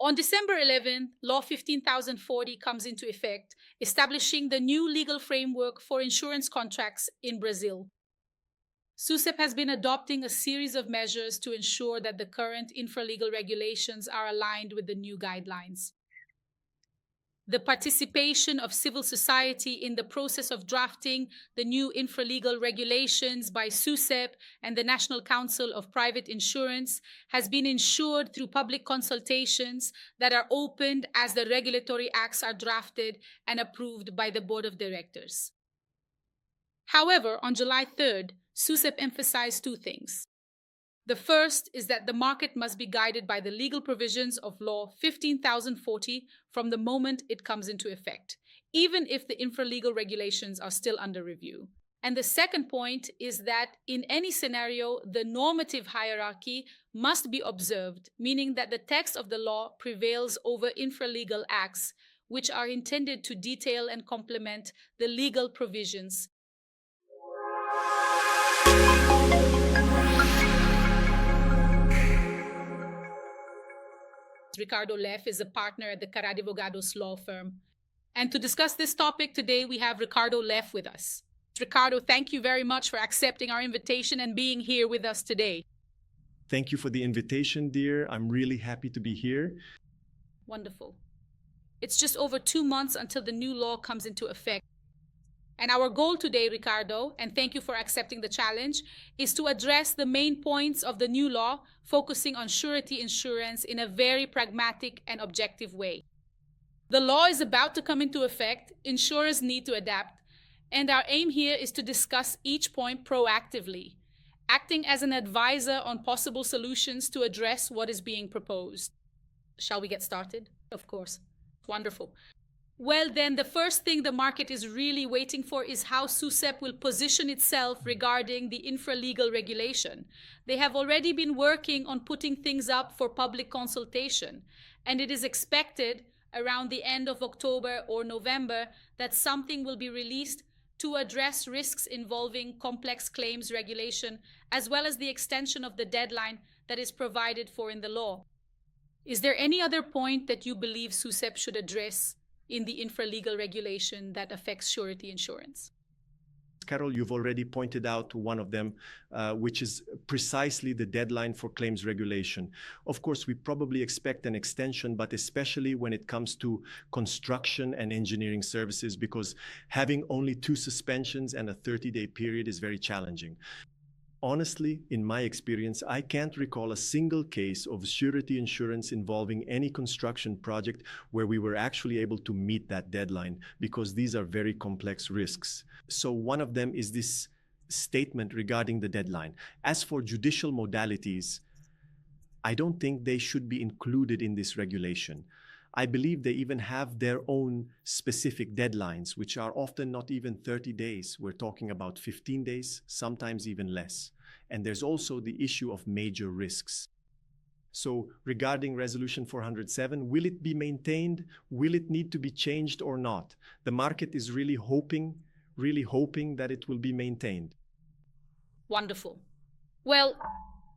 On December 11th, Law 15,040 comes into effect, establishing the new legal framework for insurance contracts in Brazil. SUSEP has been adopting a series of measures to ensure that the current infralegal regulations are aligned with the new guidelines. The participation of civil society in the process of drafting the new infralegal regulations by SUSEP and the National Council of Private Insurance has been ensured through public consultations that are opened as the regulatory acts are drafted and approved by the Board of Directors. However, on July 3rd, SUSEP emphasized two things. The first is that the market must be guided by the legal provisions of Law 15,040 from the moment it comes into effect, even if the infralegal regulations are still under review. And the second point is that in any scenario, the normative hierarchy must be observed, meaning that the text of the law prevails over infralegal acts, which are intended to detail and complement the legal provisions. Ricardo Loew is a partner at the CAR Advogados law firm. And to discuss this topic today, we have Ricardo Loew with us. Ricardo, thank you very much for accepting our invitation and being here with us today. Thank you for the invitation, dear. I'm really happy to be here. Wonderful. It's just over 2 months until the new law comes into effect. And our goal today, Ricardo, and thank you for accepting the challenge, is to address the main points of the new law, focusing on surety insurance in a very pragmatic and objective way. The law is about to come into effect, insurers need to adapt, and our aim here is to discuss each point proactively, acting as an advisor on possible solutions to address what is being proposed. Shall we get started? Of course. Wonderful. Well, then, the first thing the market is really waiting for is how SUSEP will position itself regarding the infralegal regulation. They have already been working on putting things up for public consultation, and it is expected around the end of October or November that something will be released to address risks involving complex claims regulation, as well as the extension of the deadline that is provided for in the law. Is there any other point that you believe SUSEP should address in the infralegal regulation that affects surety insurance? Carol, you've already pointed out one of them, which is precisely the deadline for claims regulation. Of course, we probably expect an extension, but especially when it comes to construction and engineering services, because having only 2 suspensions and a 30-day period is very challenging. Honestly, in my experience, I can't recall a single case of surety insurance involving any construction project where we were actually able to meet that deadline, because these are very complex risks. So one of them is this statement regarding the deadline. As for judicial modalities, I don't think they should be included in this regulation. I believe they even have their own specific deadlines, which are often not even 30 days. We're talking about 15 days, sometimes even less. And there's also the issue of major risks. So regarding Resolution 407, will it be maintained? Will it need to be changed or not? The market is really hoping that it will be maintained. Wonderful. Well,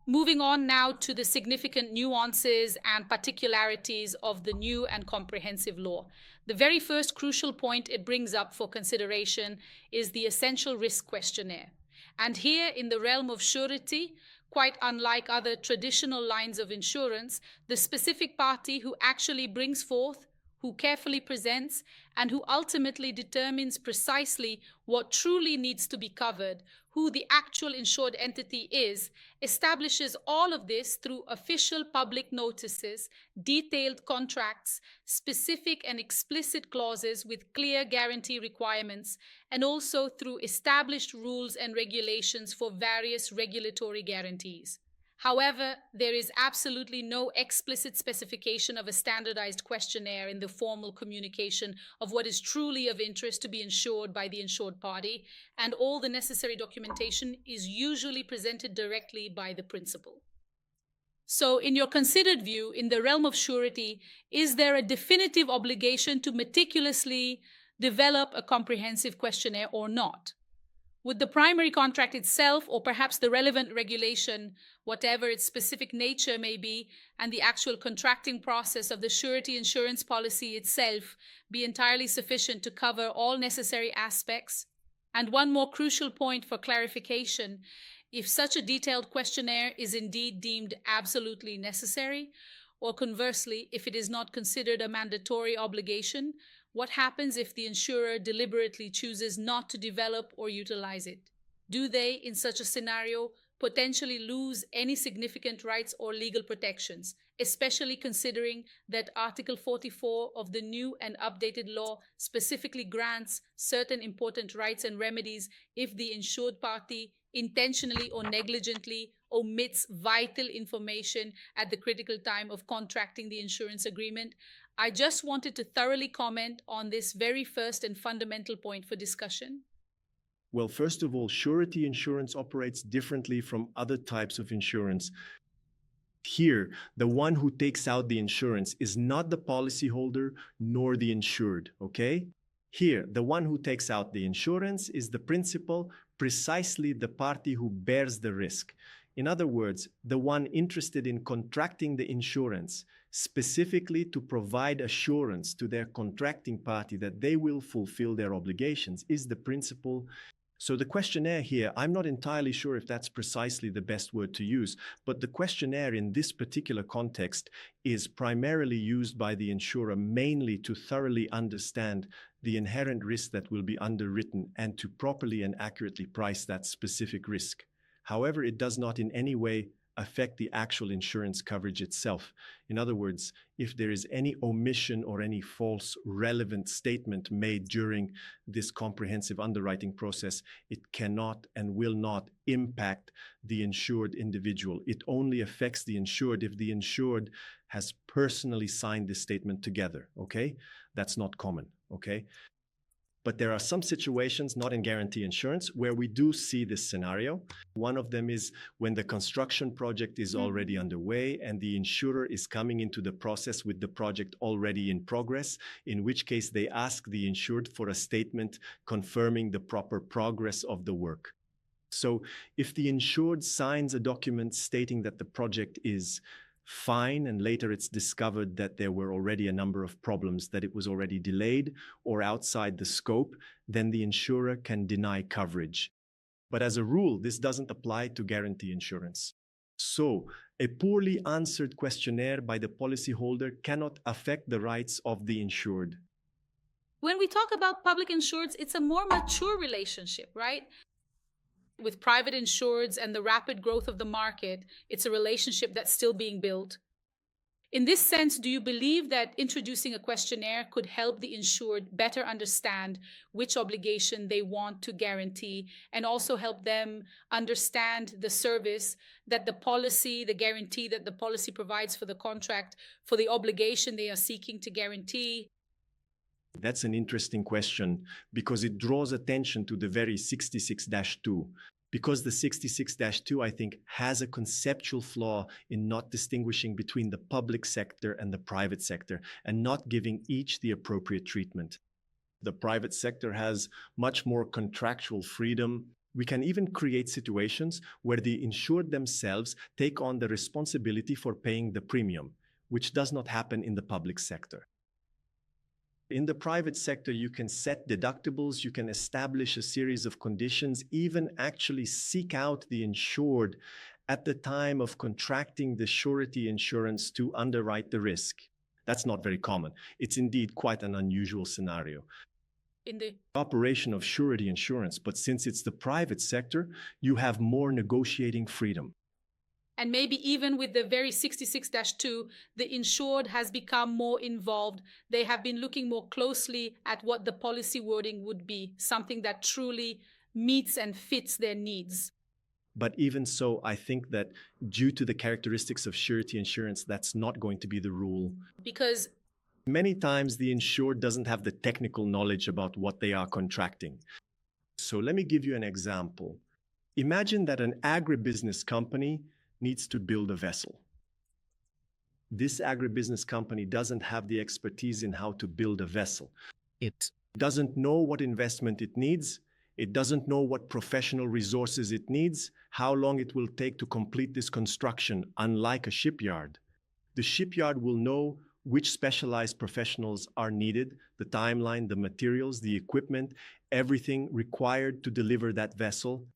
moving on now to the significant nuances and particularities of the new and comprehensive law. The very first crucial point it brings up for consideration is the essential risk questionnaire. And here, in the realm of surety, quite unlike other traditional lines of insurance, the specific party who actually brings forth, who carefully presents, and who ultimately determines precisely what truly needs to be covered, who the actual insured entity is, establishes all of this through official public notices, detailed contracts, specific and explicit clauses with clear guarantee requirements, and also through established rules and regulations for various regulatory guarantees. However, there is absolutely no explicit specification of a standardized questionnaire in the formal communication of what is truly of interest to be insured by the insured party, and all the necessary documentation is usually presented directly by the principal. So, in your considered view, in the realm of surety, is there a definitive obligation to meticulously develop a comprehensive questionnaire or not? Would the primary contract itself, or perhaps the relevant regulation, whatever its specific nature may be, and the actual contracting process of the surety insurance policy itself be entirely sufficient to cover all necessary aspects? And one more crucial point for clarification: if such a detailed questionnaire is indeed deemed absolutely necessary, or conversely, if it is not considered a mandatory obligation, what happens if the insurer deliberately chooses not to develop or utilize it? Do they, in such a scenario, potentially lose any significant rights or legal protections, especially considering that Article 44 of the new and updated law specifically grants certain important rights and remedies if the insured party intentionally or negligently omits vital information at the critical time of contracting the insurance agreement? I just wanted to thoroughly comment on this very first and fundamental point for discussion. Well, first of all, surety insurance operates differently from other types of insurance. Here, the one who takes out the insurance is not the policyholder nor the insured, okay? Here, the one who takes out the insurance is the principal, precisely the party who bears the risk. In other words, the one interested in contracting the insurance, specifically to provide assurance to their contracting party that they will fulfill their obligations, is the principal. So the questionnaire here, I'm not entirely sure if that's precisely the best word to use, but the questionnaire in this particular context is primarily used by the insurer mainly to thoroughly understand the inherent risk that will be underwritten and to properly and accurately price that specific risk. However, it does not in any way affect the actual insurance coverage itself. In other words, if there is any omission or any false relevant statement made during this comprehensive underwriting process, it cannot and will not impact the insured individual. It only affects the insured if the insured has personally signed this statement together, okay? That's not common, okay? But there are some situations, not in guarantee insurance, where we do see this scenario. One of them is when the construction project is already underway and the insurer is coming into the process with the project already in progress, in which case they ask the insured for a statement confirming the proper progress of the work. So if the insured signs a document stating that the project is fine, and later it's discovered that there were already a number of problems, that it was already delayed or outside the scope, then the insurer can deny coverage. But as a rule, this doesn't apply to guarantee insurance. So, a poorly answered questionnaire by the policyholder cannot affect the rights of the insured. When we talk about public insureds, it's a more mature relationship, right? With private insureds and the rapid growth of the market, it's a relationship that's still being built. In this sense, do you believe that introducing a questionnaire could help the insured better understand which obligation they want to guarantee, and also help them understand the service that the policy, the guarantee that the policy provides for the contract, for the obligation they are seeking to guarantee? That's an interesting question because it draws attention to the very 66-2. Because the 66-2, I think, has a conceptual flaw in not distinguishing between the public sector and the private sector and not giving each the appropriate treatment. The private sector has much more contractual freedom. We can even create situations where the insured themselves take on the responsibility for paying the premium, which does not happen in the public sector. In the private sector, you can set deductibles, you can establish a series of conditions, even actually seek out the insured at the time of contracting the surety insurance to underwrite the risk. That's not very common. It's indeed quite an unusual scenario. In the operation of surety insurance, but since it's the private sector, you have more negotiating freedom. And maybe even with the very 66-2, the insured has become more involved. They have been looking more closely at what the policy wording would be, something that truly meets and fits their needs. But even so, I think that due to the characteristics of surety insurance, that's not going to be the rule. Because many times the insured doesn't have the technical knowledge about what they are contracting. So let me give you an example. Imagine that an agribusiness company needs to build a vessel. This agribusiness company doesn't have the expertise in how to build a vessel. It doesn't know what investment it needs. It doesn't know what professional resources it needs, how long it will take to complete this construction, unlike a shipyard. The shipyard will know which specialized professionals are needed, the timeline, the materials, the equipment, everything required to deliver that vessel.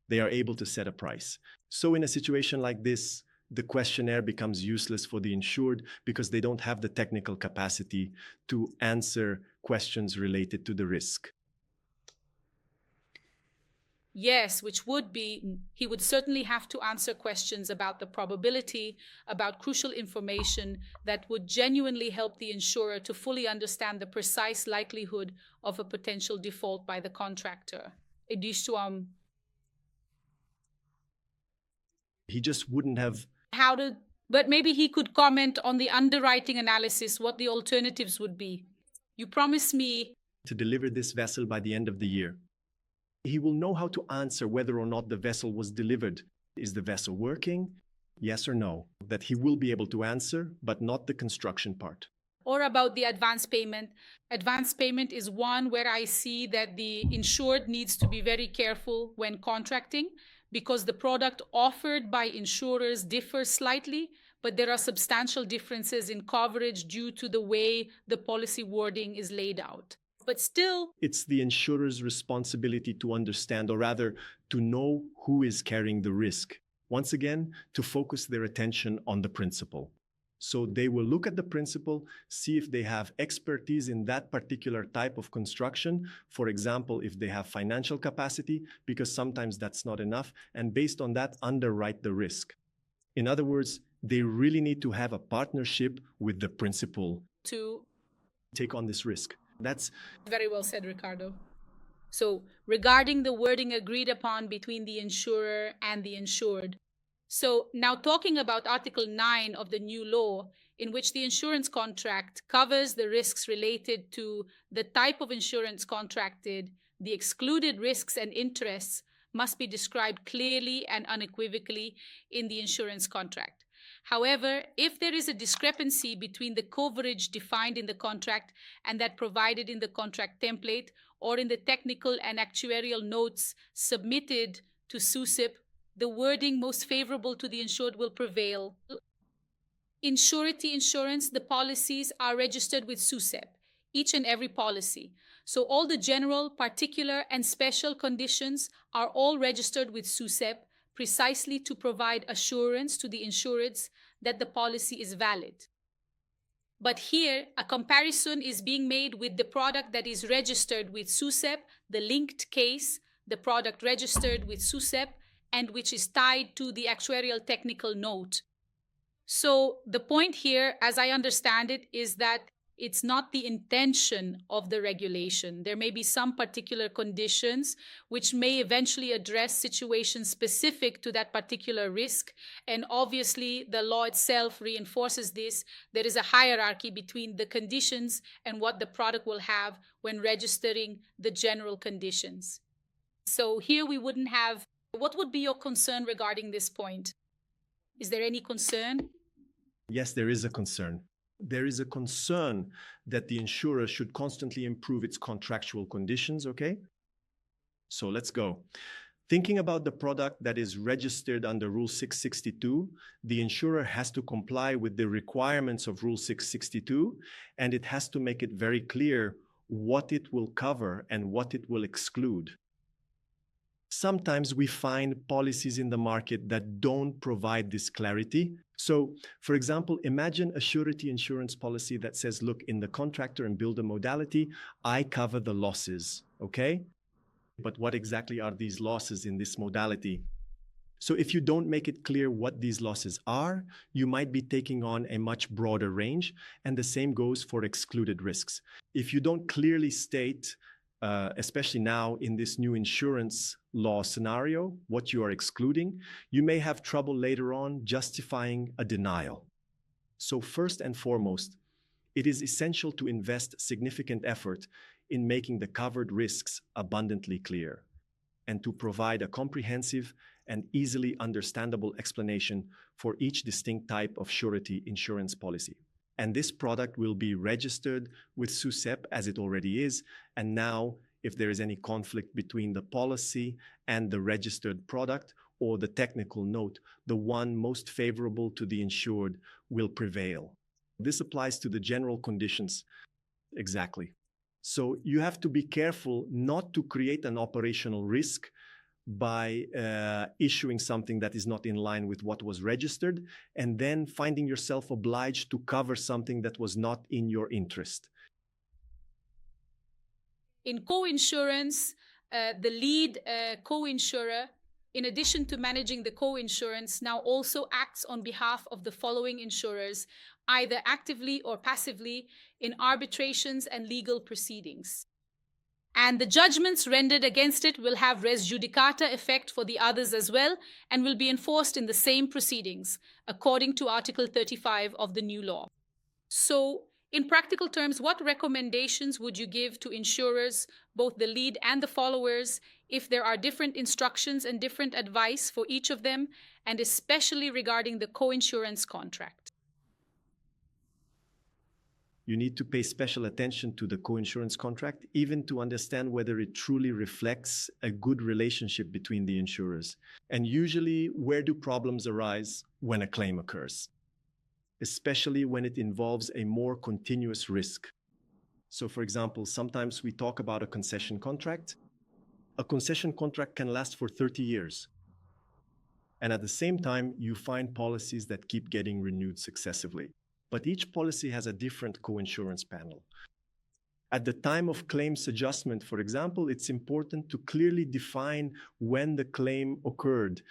They are able to set a price. So in a situation like this, the questionnaire becomes useless for the insured because they don't have the technical capacity to answer questions related to the risk. Yes, which would be, he would certainly have to answer questions about the probability, about crucial information that would genuinely help the insurer to fully understand the precise likelihood of a potential default by the contractor. He just wouldn't have but maybe he could comment on the underwriting analysis, what the alternatives would be. You promise me to deliver this vessel by the end of the year. He will know how to answer whether or not the vessel was delivered. Is the vessel working? Yes or no? That he will be able to answer, but not the construction part. Or about the advance payment. Advance payment is one where I see that the insured needs to be very careful when contracting because the product offered by insurers differs slightly, but there are substantial differences in coverage due to the way the policy wording is laid out. But still, it's the insurer's responsibility to understand, or rather, to know who is carrying the risk. Once again, to focus their attention on the principal. So they will look at the principal, see if they have expertise in that particular type of construction. For example, if they have financial capacity, because sometimes that's not enough, and based on that, underwrite the risk. In other words, they really need to have a partnership with the principal to take on this risk. That's very well said, Ricardo. So regarding the wording agreed upon between the insurer and the insured. So now talking about Article 9 of the new law, in which the insurance contract covers the risks related to the type of insurance contracted, the excluded risks and interests must be described clearly and unequivocally in the insurance contract. However, if there is a discrepancy between the coverage defined in the contract and that provided in the contract template or in the technical and actuarial notes submitted to SUSIP, the wording most favorable to the insured will prevail. In surety insurance, the policies are registered with SUSIP, each and every policy. So all the general, particular, and special conditions are all registered with SUSIP precisely to provide assurance to the insureds that the policy is valid. But here, a comparison is being made with the product that is registered with SUSIP, the linked case, the product registered with SUSIP, and which is tied to the actuarial technical note. So the point here, as I understand it, is that it's not the intention of the regulation. There may be some particular conditions which may eventually address situations specific to that particular risk. And obviously, the law itself reinforces this. There is a hierarchy between the conditions and what the product will have when registering the general conditions. So here we wouldn't have. What would be your concern regarding this point? Is there any concern? Yes, there is a concern. There is a concern that the insurer should constantly improve its contractual conditions, okay? So let's go. Thinking about the product that is registered under Rule 662, the insurer has to comply with the requirements of Rule 662, and it has to make it very clear what it will cover and what it will exclude. Sometimes we find policies in the market that don't provide this clarity. So, for example, imagine a surety insurance policy that says, look, in the contractor and builder modality, I cover the losses, okay? But what exactly are these losses in this modality? So if you don't make it clear what these losses are, you might be taking on a much broader range, and the same goes for excluded risks. If you don't clearly state especially now in this new insurance law scenario, what you are excluding, you may have trouble later on justifying a denial. So first and foremost, it is essential to invest significant effort in making the covered risks abundantly clear and to provide a comprehensive and easily understandable explanation for each distinct type of surety insurance policy. And this product will be registered with SUSIP as it already is, and now if there is any conflict between the policy and the registered product or the technical note, the one most favorable to the insured will prevail. This applies to the general conditions. Exactly. So you have to be careful not to create an operational risk by issuing something that is not in line with what was registered, and then finding yourself obliged to cover something that was not in your interest. In co-insurance, the lead co-insurer, in addition to managing the co-insurance, now also acts on behalf of the following insurers, either actively or passively, in arbitrations and legal proceedings. And the judgments rendered against it will have res judicata effect for the others as well, and will be enforced in the same proceedings, according to Article 35 of the new law. So, in practical terms, what recommendations would you give to insurers, both the lead and the followers, if there are different instructions and different advice for each of them, and especially regarding the co-insurance contract? You need to pay special attention to the co-insurance contract, even to understand whether it truly reflects a good relationship between the insurers. And usually, where do problems arise? When a claim occurs, especially when it involves a more continuous risk. So, for example, sometimes we talk about a concession contract. A concession contract can last for 30 years. And at the same time, you find policies that keep getting renewed successively. But each policy has a different co-insurance panel. At the time of claims adjustment, for example, it's important to clearly define when the claim occurred.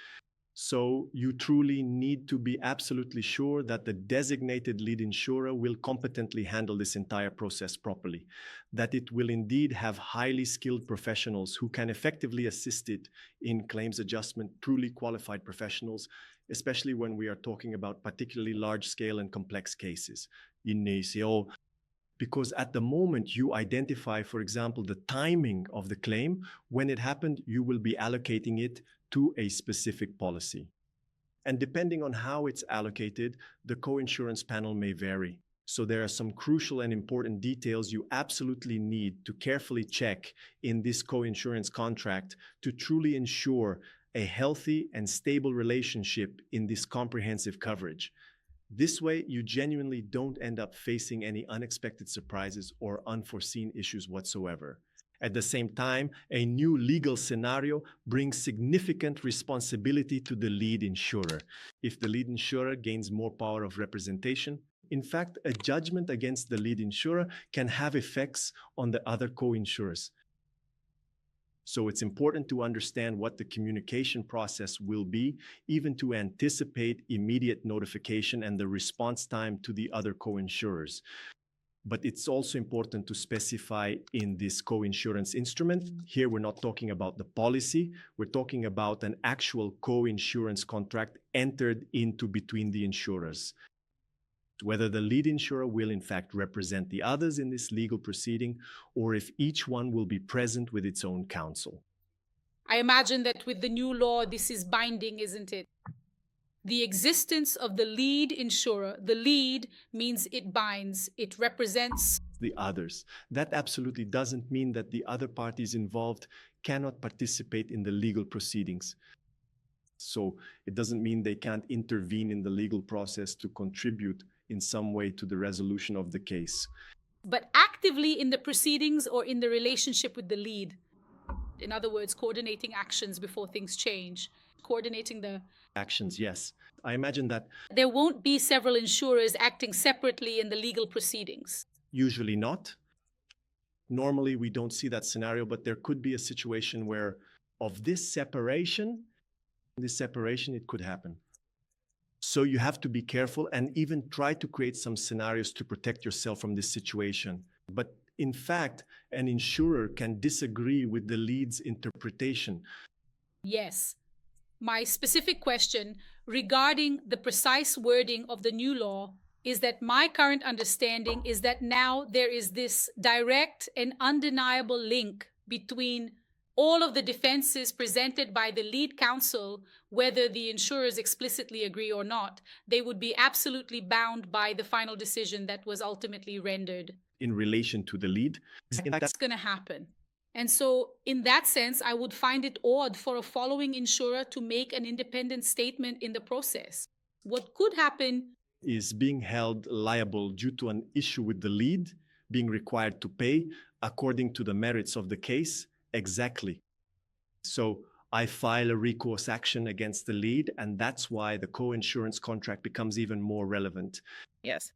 So you truly need to be absolutely sure that the designated lead insurer will competently handle this entire process properly, that it will indeed have highly skilled professionals who can effectively assist it in claims adjustment, truly qualified professionals, especially when we are talking about particularly large-scale and complex cases in ACO. Because at the moment you identify, for example, the timing of the claim, when it happened, you will be allocating it to a specific policy. And depending on how it's allocated, the co-insurance panel may vary. So there are some crucial and important details you absolutely need to carefully check in this co-insurance contract to truly ensure a healthy and stable relationship in this comprehensive coverage. This way, you genuinely don't end up facing any unexpected surprises or unforeseen issues whatsoever. At the same time, a new legal scenario brings significant responsibility to the lead insurer. If the lead insurer gains more power of representation, in fact, a judgment against the lead insurer can have effects on the other co-insurers. So it's important to understand what the communication process will be, even to anticipate immediate notification and the response time to the other co-insurers. But it's also important to specify in this co-insurance instrument, here we're not talking about the policy, we're talking about an actual co-insurance contract entered into between the insurers. Whether the lead insurer will in fact represent the others in this legal proceeding, or if each one will be present with its own counsel. I imagine that with the new law, this is binding, isn't it? The existence of the lead insurer, the lead means it binds, it represents the others. That absolutely doesn't mean that the other parties involved cannot participate in the legal proceedings. So it doesn't mean they can't intervene in the legal process to contribute in some way to the resolution of the case. But actively in the proceedings or in the relationship with the lead. In other words, coordinating actions before things change. Coordinating the actions, yes. I imagine that there won't be several insurers acting separately in the legal proceedings. Usually not. Normally we don't see that scenario, but there could be a situation where of this separation, it could happen. So you have to be careful and even try to create some scenarios to protect yourself from this situation. But in fact, an insurer can disagree with the lead's interpretation. Yes. My specific question regarding the precise wording of the new law is that my current understanding is that now there is this direct and undeniable link between all of the defenses presented by the lead counsel, whether the insurers explicitly agree or not, they would be absolutely bound by the final decision that was ultimately rendered. In relation to the lead? That's going to happen. And so in that sense, I would find it odd for a following insurer to make an independent statement in the process. What could happen is being held liable due to an issue with the lead, being required to pay according to the merits of the case. Exactly. So I file a recourse action against the lead, and that's why the co-insurance contract becomes even more relevant. Yes.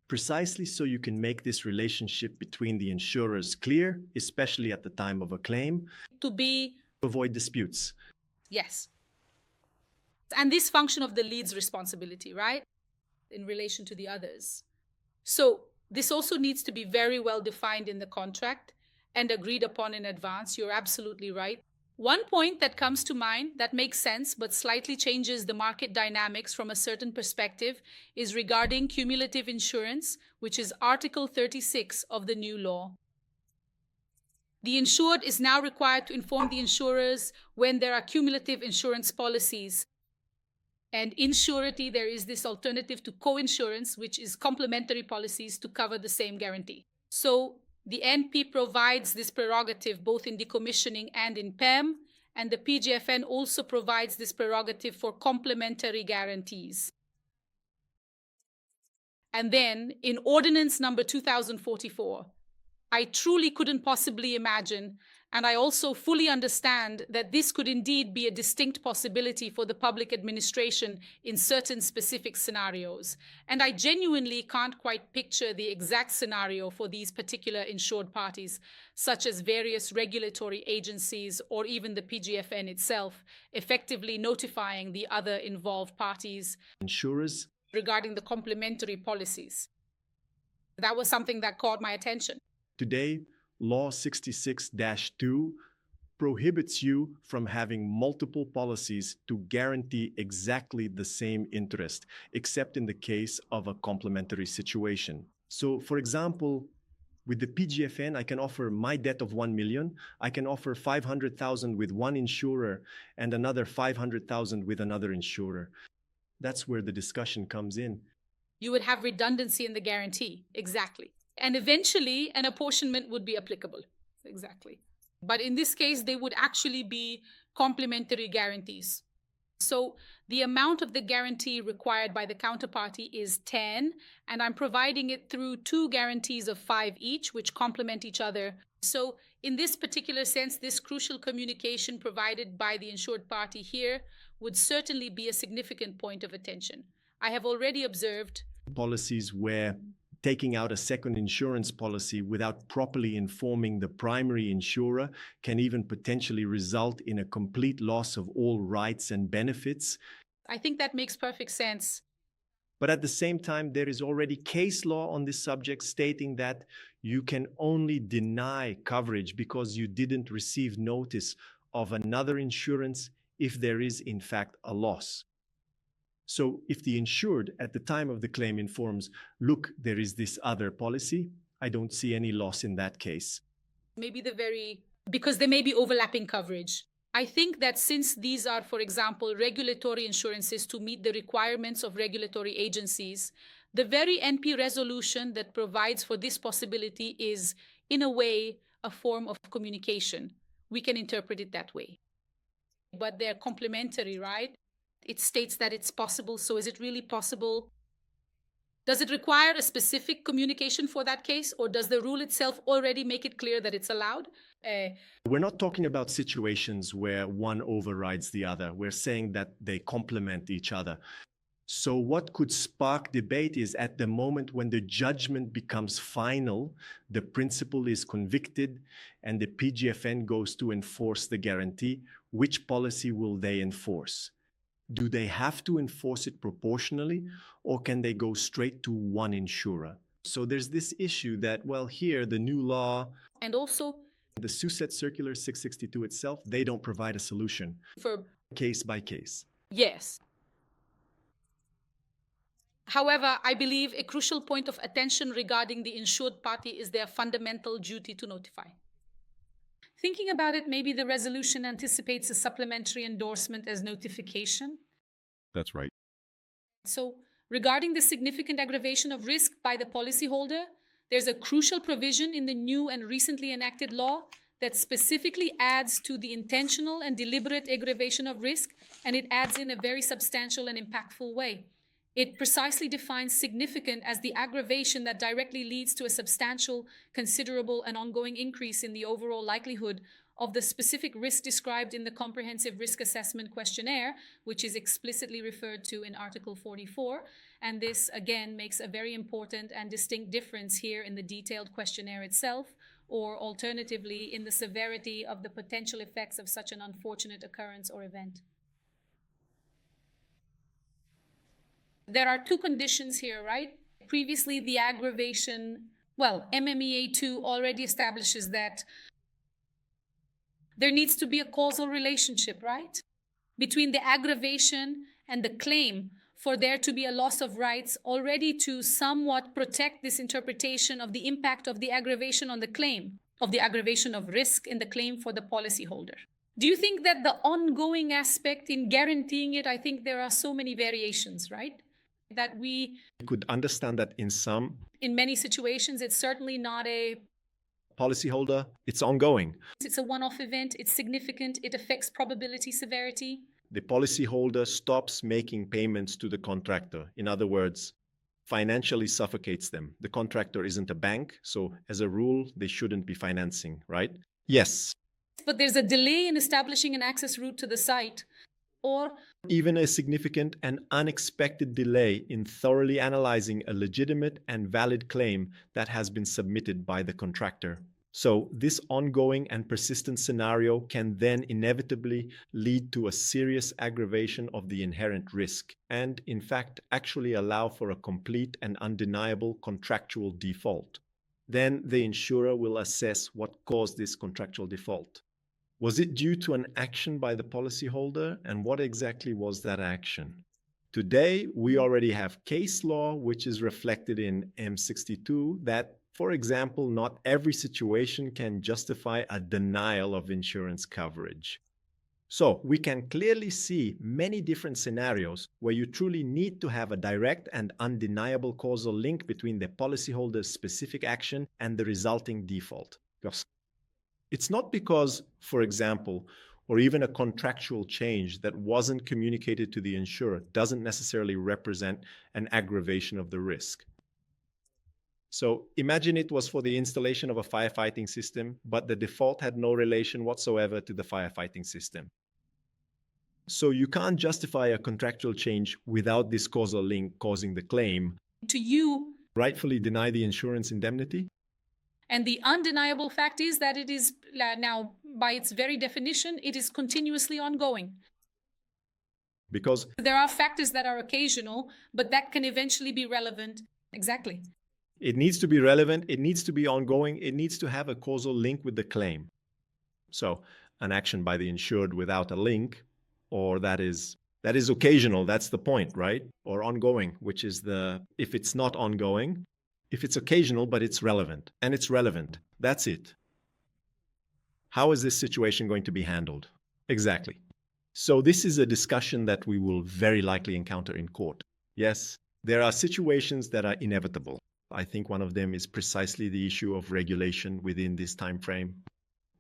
Precisely so you can make this relationship between the insurers clear, especially at the time of a claim, to avoid disputes. Yes. And this function of the lead's responsibility, right, in relation to the others. So this also needs to be very well defined in the contract and agreed upon in advance. You're absolutely right. One point that comes to mind that makes sense but slightly changes the market dynamics from a certain perspective is regarding cumulative insurance, which is Article 36 of the new law. The insured is now required to inform the insurers when there are cumulative insurance policies. And in surety, there is this alternative to co-insurance, which is complementary policies to cover the same guarantee. So the NP provides this prerogative both in decommissioning and in PEM, and the PGFN also provides this prerogative for complementary guarantees. And then in Ordinance number 2044, I truly couldn't possibly imagine, and I also fully understand that this could indeed be a distinct possibility for the public administration in certain specific scenarios. And I genuinely can't quite picture the exact scenario for these particular insured parties, such as various regulatory agencies or even the PGFN itself, effectively notifying the other involved parties, insurers, regarding the complementary policies. That was something that caught my attention. Today, Law 66-2 prohibits you from having multiple policies to guarantee exactly the same interest, except in the case of a complementary situation. So, for example, with the PGFN, I can offer my debt of 1 million. I can offer 500,000 with one insurer and another 500,000 with another insurer. That's where the discussion comes in. You would have redundancy in the guarantee. Exactly. And eventually, an apportionment would be applicable. Exactly. But in this case, they would actually be complementary guarantees. So the amount of the guarantee required by the counterparty is 10, and I'm providing it through 2 guarantees of 5 each, which complement each other. So in this particular sense, this crucial communication provided by the insured party here would certainly be a significant point of attention. I have already observed policies where taking out a second insurance policy without properly informing the primary insurer can even potentially result in a complete loss of all rights and benefits. I think that makes perfect sense. But at the same time, there is already case law on this subject stating that you can only deny coverage because you didn't receive notice of another insurance if there is, in fact, a loss. So if the insured at the time of the claim informs, look, there is this other policy, I don't see any loss in that case. Maybe because there may be overlapping coverage. I think that since these are, for example, regulatory insurances to meet the requirements of regulatory agencies, the very NP resolution that provides for this possibility is, in a way, a form of communication. We can interpret it that way. But they're complementary, right? It states that it's possible. So is it really possible? Does it require a specific communication for that case, or does the rule itself already make it clear that it's allowed? We're not talking about situations where one overrides the other. We're saying that they complement each other. So what could spark debate is at the moment when the judgment becomes final, the principal is convicted, and the PGFN goes to enforce the guarantee. Which policy will they enforce? Do they have to enforce it proportionally, or can they go straight to one insurer? So there's this issue that, well, here, the new law and also the SUSET Circular 662 itself, they don't provide a solution for case by case. Yes. However, I believe a crucial point of attention regarding the insured party is their fundamental duty to notify. Thinking about it, maybe the resolution anticipates a supplementary endorsement as notification. That's right. So, regarding the significant aggravation of risk by the policyholder, there's a crucial provision in the new and recently enacted law that specifically adds to the intentional and deliberate aggravation of risk, and it adds in a very substantial and impactful way. It precisely defines significant as the aggravation that directly leads to a substantial, considerable, and ongoing increase in the overall likelihood of the specific risk described in the Comprehensive Risk Assessment Questionnaire, which is explicitly referred to in Article 44. And this, again, makes a very important and distinct difference here in the detailed questionnaire itself, or alternatively, in the severity of the potential effects of such an unfortunate occurrence or event. There are two conditions here, right? Previously, the aggravation, well, MMEA 2 already establishes that there needs to be a causal relationship, right, between the aggravation and the claim for there to be a loss of rights, already to somewhat protect this interpretation of the impact of the aggravation on the claim, of the aggravation of risk in the claim for the policyholder. Do you think that the ongoing aspect in guaranteeing it, I think there are so many variations, right, that we could understand that in many situations, it's certainly not a policyholder, it's ongoing. It's a one-off event, it's significant, it affects probability severity. The policyholder stops making payments to the contractor. In other words, financially suffocates them. The contractor isn't a bank, so as a rule, they shouldn't be financing, right? Yes. But there's a delay in establishing an access route to the site, or even a significant and unexpected delay in thoroughly analyzing a legitimate and valid claim that has been submitted by the contractor. So this ongoing and persistent scenario can then inevitably lead to a serious aggravation of the inherent risk and, in fact, actually allow for a complete and undeniable contractual default. Then the insurer will assess what caused this contractual default. Was it due to an action by the policyholder, and what exactly was that action? Today, we already have case law, which is reflected in M62, that, for example, not every situation can justify a denial of insurance coverage. So we can clearly see many different scenarios where you truly need to have a direct and undeniable causal link between the policyholder's specific action and the resulting default. It's not because, for example, or even a contractual change that wasn't communicated to the insurer doesn't necessarily represent an aggravation of the risk. So imagine it was for the installation of a firefighting system, but the default had no relation whatsoever to the firefighting system. So you can't justify a contractual change without this causal link causing the claim. To you, rightfully deny the insurance indemnity? And the undeniable fact is that it is now, by its very definition, it is continuously ongoing. Because there are factors that are occasional, but that can eventually be relevant. Exactly. It needs to be relevant, it needs to be ongoing, it needs to have a causal link with the claim. So an action by the insured without a link, or that is occasional, that's the point, right? Or ongoing, which is if it's not ongoing, if it's occasional, but it's relevant, and it's relevant, that's it. How is this situation going to be handled? Exactly. So this is a discussion that we will very likely encounter in court. Yes, there are situations that are inevitable. I think one of them is precisely the issue of regulation within this time frame.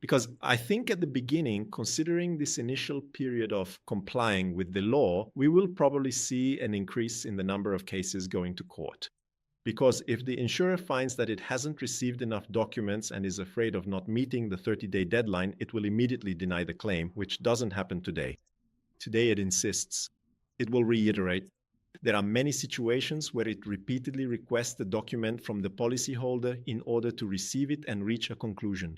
Because I think at the beginning, considering this initial period of complying with the law, we will probably see an increase in the number of cases going to court. Because if the insurer finds that it hasn't received enough documents and is afraid of not meeting the 30-day deadline, it will immediately deny the claim, which doesn't happen today. Today it insists. It will reiterate. There are many situations where it repeatedly requests the document from the policyholder in order to receive it and reach a conclusion.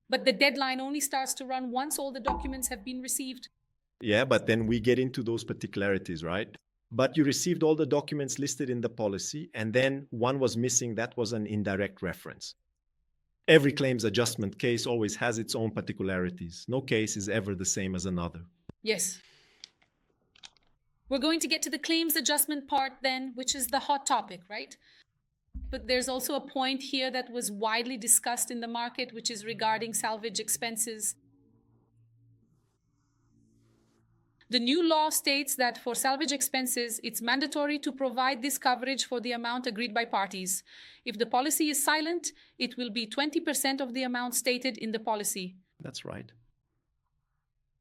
But the deadline only starts to run once all the documents have been received. Yeah, but then we get into those particularities, right? But you received all the documents listed in the policy, and then one was missing. That was an indirect reference. Every claims adjustment case always has its own particularities. No case is ever the same as another. Yes. We're going to get to the claims adjustment part then, which is the hot topic, right? But there's also a point here that was widely discussed in the market, which is regarding salvage expenses. The new law states that for salvage expenses, it's mandatory to provide this coverage for the amount agreed by parties. If the policy is silent, it will be 20% of the amount stated in the policy. That's right.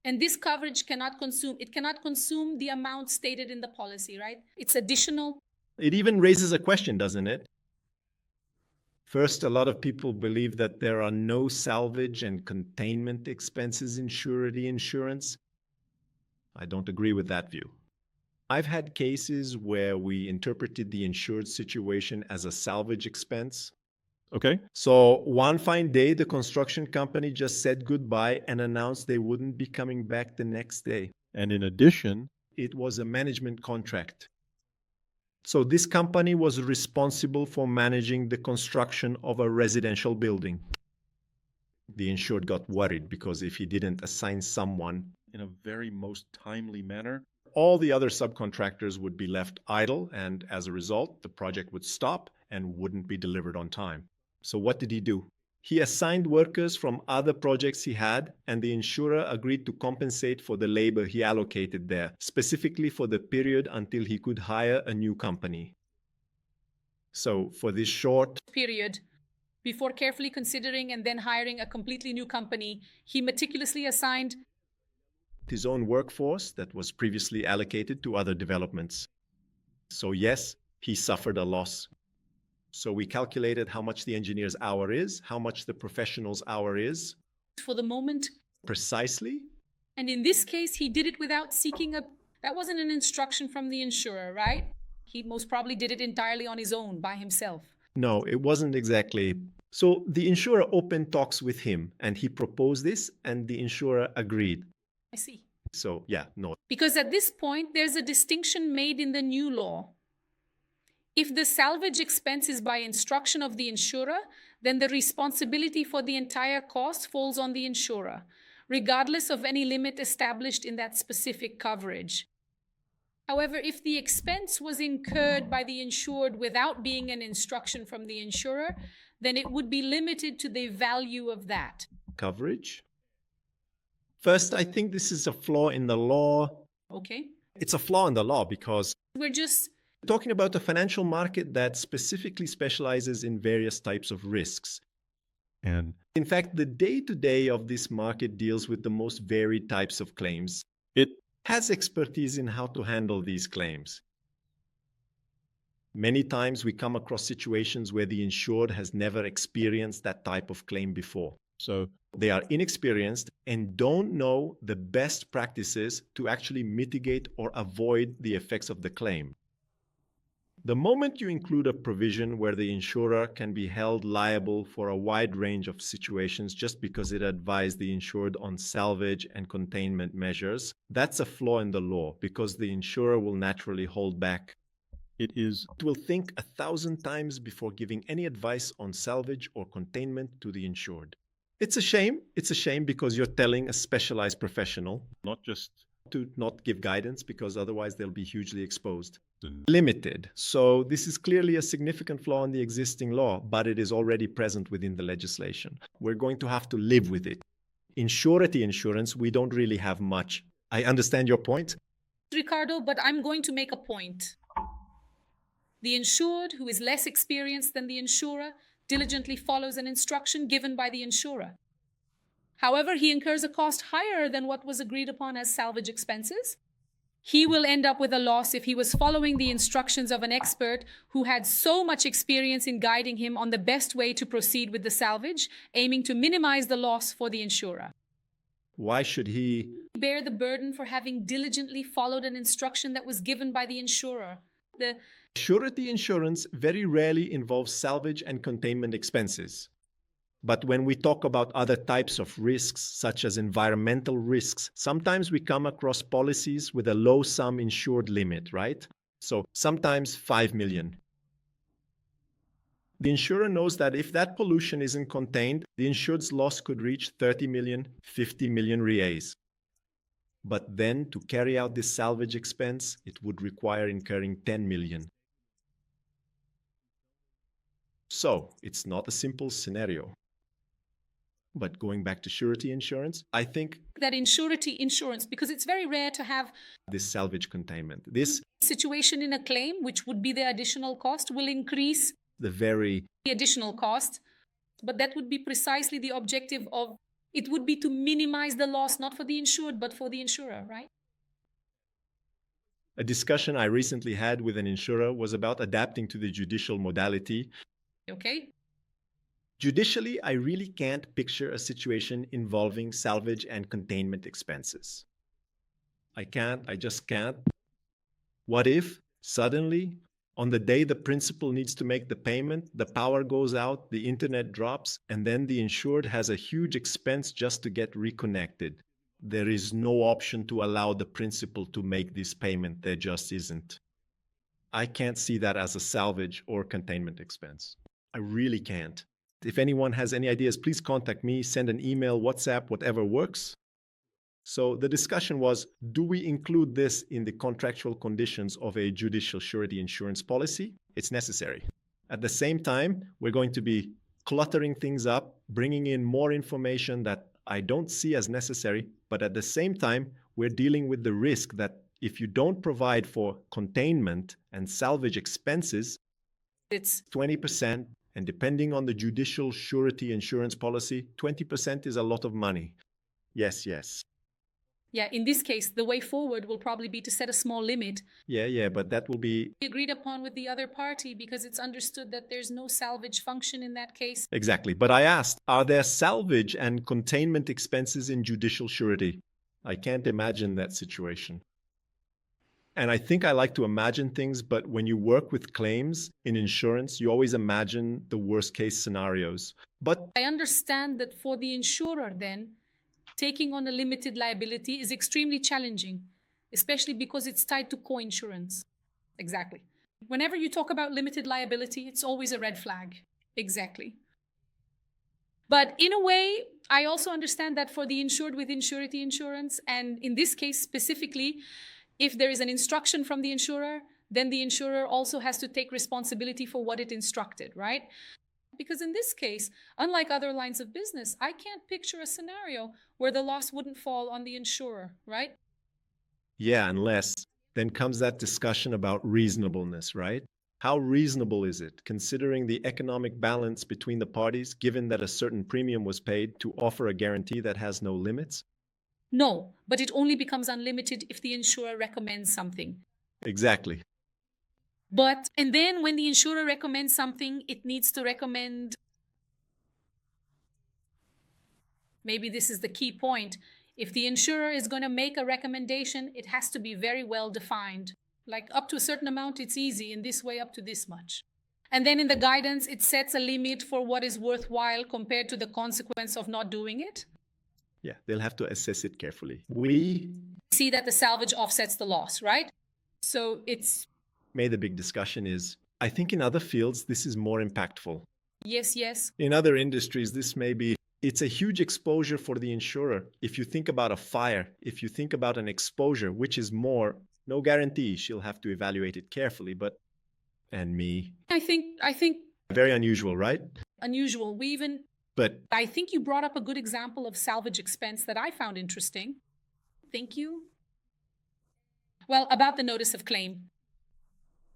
And this coverage cannot consume the amount stated in the policy, right? It's additional. It even raises a question, doesn't it? First, a lot of people believe that there are no salvage and containment expenses in surety insurance. I don't agree with that view. I've had cases where we interpreted the insured situation as a salvage expense. Okay. So one fine day, the construction company just said goodbye and announced they wouldn't be coming back the next day. And in addition, it was a management contract. So this company was responsible for managing the construction of a residential building. The insured got worried because if he didn't assign someone in a very most timely manner, all the other subcontractors would be left idle, and as a result, the project would stop and wouldn't be delivered on time. So what did he do? He assigned workers from other projects he had, and the insurer agreed to compensate for the labor he allocated there, specifically for the period until he could hire a new company. So for this short period, before carefully considering and then hiring a completely new company, he meticulously assigned his own workforce that was previously allocated to other developments. So yes, he suffered a loss. So we calculated how much the engineer's hour is, how much the professional's hour is. For the moment. Precisely. And in this case, he did it without seeking that wasn't an instruction from the insurer, right? He most probably did it entirely on his own, by himself. No, it wasn't exactly. So the insurer opened talks with him, and he proposed this, and the insurer agreed. I see. So, yeah, no. Because at this point, there's a distinction made in the new law. If the salvage expense is by instruction of the insurer, then the responsibility for the entire cost falls on the insurer, regardless of any limit established in that specific coverage. However, if the expense was incurred by the insured without being an instruction from the insurer, then it would be limited to the value of that coverage. First, I think this is a flaw in the law. Okay. It's a flaw in the law because we're just talking about a financial market that specifically specializes in various types of risks. And in fact, the day-to-day of this market deals with the most varied types of claims. It has expertise in how to handle these claims. Many times we come across situations where the insured has never experienced that type of claim before. So they are inexperienced and don't know the best practices to actually mitigate or avoid the effects of the claim. The moment you include a provision where the insurer can be held liable for a wide range of situations just because it advised the insured on salvage and containment measures, that's a flaw in the law because the insurer will naturally hold back. It will think 1,000 times before giving any advice on salvage or containment to the insured. It's a shame. It's a shame because you're telling a specialized professional not just to not give guidance because otherwise they'll be hugely exposed. Limited. So this is clearly a significant flaw in the existing law, but it is already present within the legislation. We're going to have to live with it. In surety insurance, we don't really have much. I understand your point, Ricardo, but I'm going to make a point. The insured, who is less experienced than the insurer, diligently follows an instruction given by the insurer. However, he incurs a cost higher than what was agreed upon as salvage expenses. He will end up with a loss if he was following the instructions of an expert who had so much experience in guiding him on the best way to proceed with the salvage, aiming to minimize the loss for the insurer. Why should he bear the burden for having diligently followed an instruction that was given by the insurer? Surety insurance very rarely involves salvage and containment expenses. But when we talk about other types of risks, such as environmental risks, sometimes we come across policies with a low sum insured limit, right? So sometimes 5 million. The insurer knows that if that pollution isn't contained, the insured's loss could reach 30 million, 50 million reais. But then to carry out this salvage expense, it would require incurring 10 million. So it's not a simple scenario. But going back to surety insurance, I think that in surety insurance, because it's very rare to have this salvage containment, this situation in a claim, which would be the additional cost, will increase the additional cost. But that would be precisely the objective of it, would be to minimize the loss, not for the insured, but for the insurer, right? A discussion I recently had with an insurer was about adapting to the judicial modality. Okay. Judicially, I really can't picture a situation involving salvage and containment expenses. I just can't. What if, suddenly, on the day the principal needs to make the payment, the power goes out, the internet drops, and then the insured has a huge expense just to get reconnected? There is no option to allow the principal to make this payment. There just isn't. I can't see that as a salvage or containment expense. I really can't. If anyone has any ideas, please contact me, send an email, WhatsApp, whatever works. So the discussion was, do we include this in the contractual conditions of a judicial surety insurance policy? It's necessary. At the same time, we're going to be cluttering things up, bringing in more information that I don't see as necessary, but at the same time, we're dealing with the risk that if you don't provide for containment and salvage expenses, It's 20%, and depending on the judicial surety insurance policy, 20% is a lot of money. Yes. Yeah, in this case, the way forward will probably be to set a small limit. Yeah, but that will be Agreed upon with the other party, because it's understood that there's no salvage function in that case. exactly. But I asked, are there salvage and containment expenses in judicial surety? I can't imagine that situation. And I think I like to imagine things, but when you work with claims in insurance, you always imagine the worst case scenarios. But I understand that for the insurer then, taking on a limited liability is extremely challenging, especially because it's tied to co-insurance. Exactly. Whenever you talk about limited liability, it's always a red flag. Exactly. But in a way, I also understand that for the insured within surety insurance, and in this case specifically, if there is an instruction from the insurer, then the insurer also has to take responsibility for what it instructed, right? Because in this case, unlike other lines of business, I can't picture a scenario where the loss wouldn't fall on the insurer, right? yeah, unless then comes that discussion about reasonableness, right? How reasonable is it, considering the economic balance between the parties, given that a certain premium was paid, to offer a guarantee that has no limits? No, but it only becomes unlimited if the insurer recommends something. Exactly. And then when the insurer recommends something, it needs to recommend, maybe this is the key point, if the insurer is going to make a recommendation, it has to be very well defined. Like up to a certain amount, it's easy, in this way up to this much. And then in the guidance, it sets a limit for what is worthwhile compared to the consequence of not doing it. Yeah, they'll have to assess it carefully. We See that the salvage offsets the loss, right? So it's made the big discussion is, I think in other fields, this is more impactful. yes. In other industries, it's a huge exposure for the insurer. If you think about a fire, if you think about an exposure, which is more, no guarantee, she'll have to evaluate it carefully, and me. I think Very unusual, right? unusual. But I think you brought up a good example of salvage expense that I found interesting. Thank you. Well, about the notice of claim.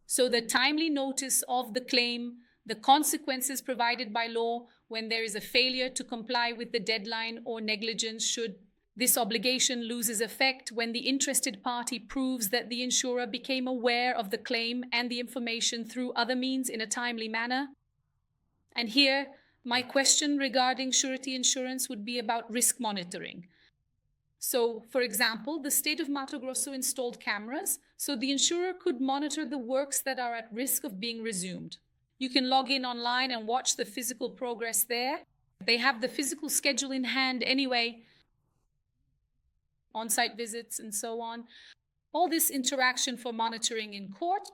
So the timely notice of the claim, the consequences provided by law when there is a failure to comply with the deadline or negligence should this obligation loses effect when the interested party proves that the insurer became aware of the claim and the information through other means in a timely manner. And here, my question regarding surety insurance would be about risk monitoring. So, for example, the state of Mato Grosso installed cameras, so the insurer could monitor the works that are at risk of being resumed. You can log in online and watch the physical progress there. They have the physical schedule in hand anyway, on-site visits and so on. All this interaction for monitoring in court.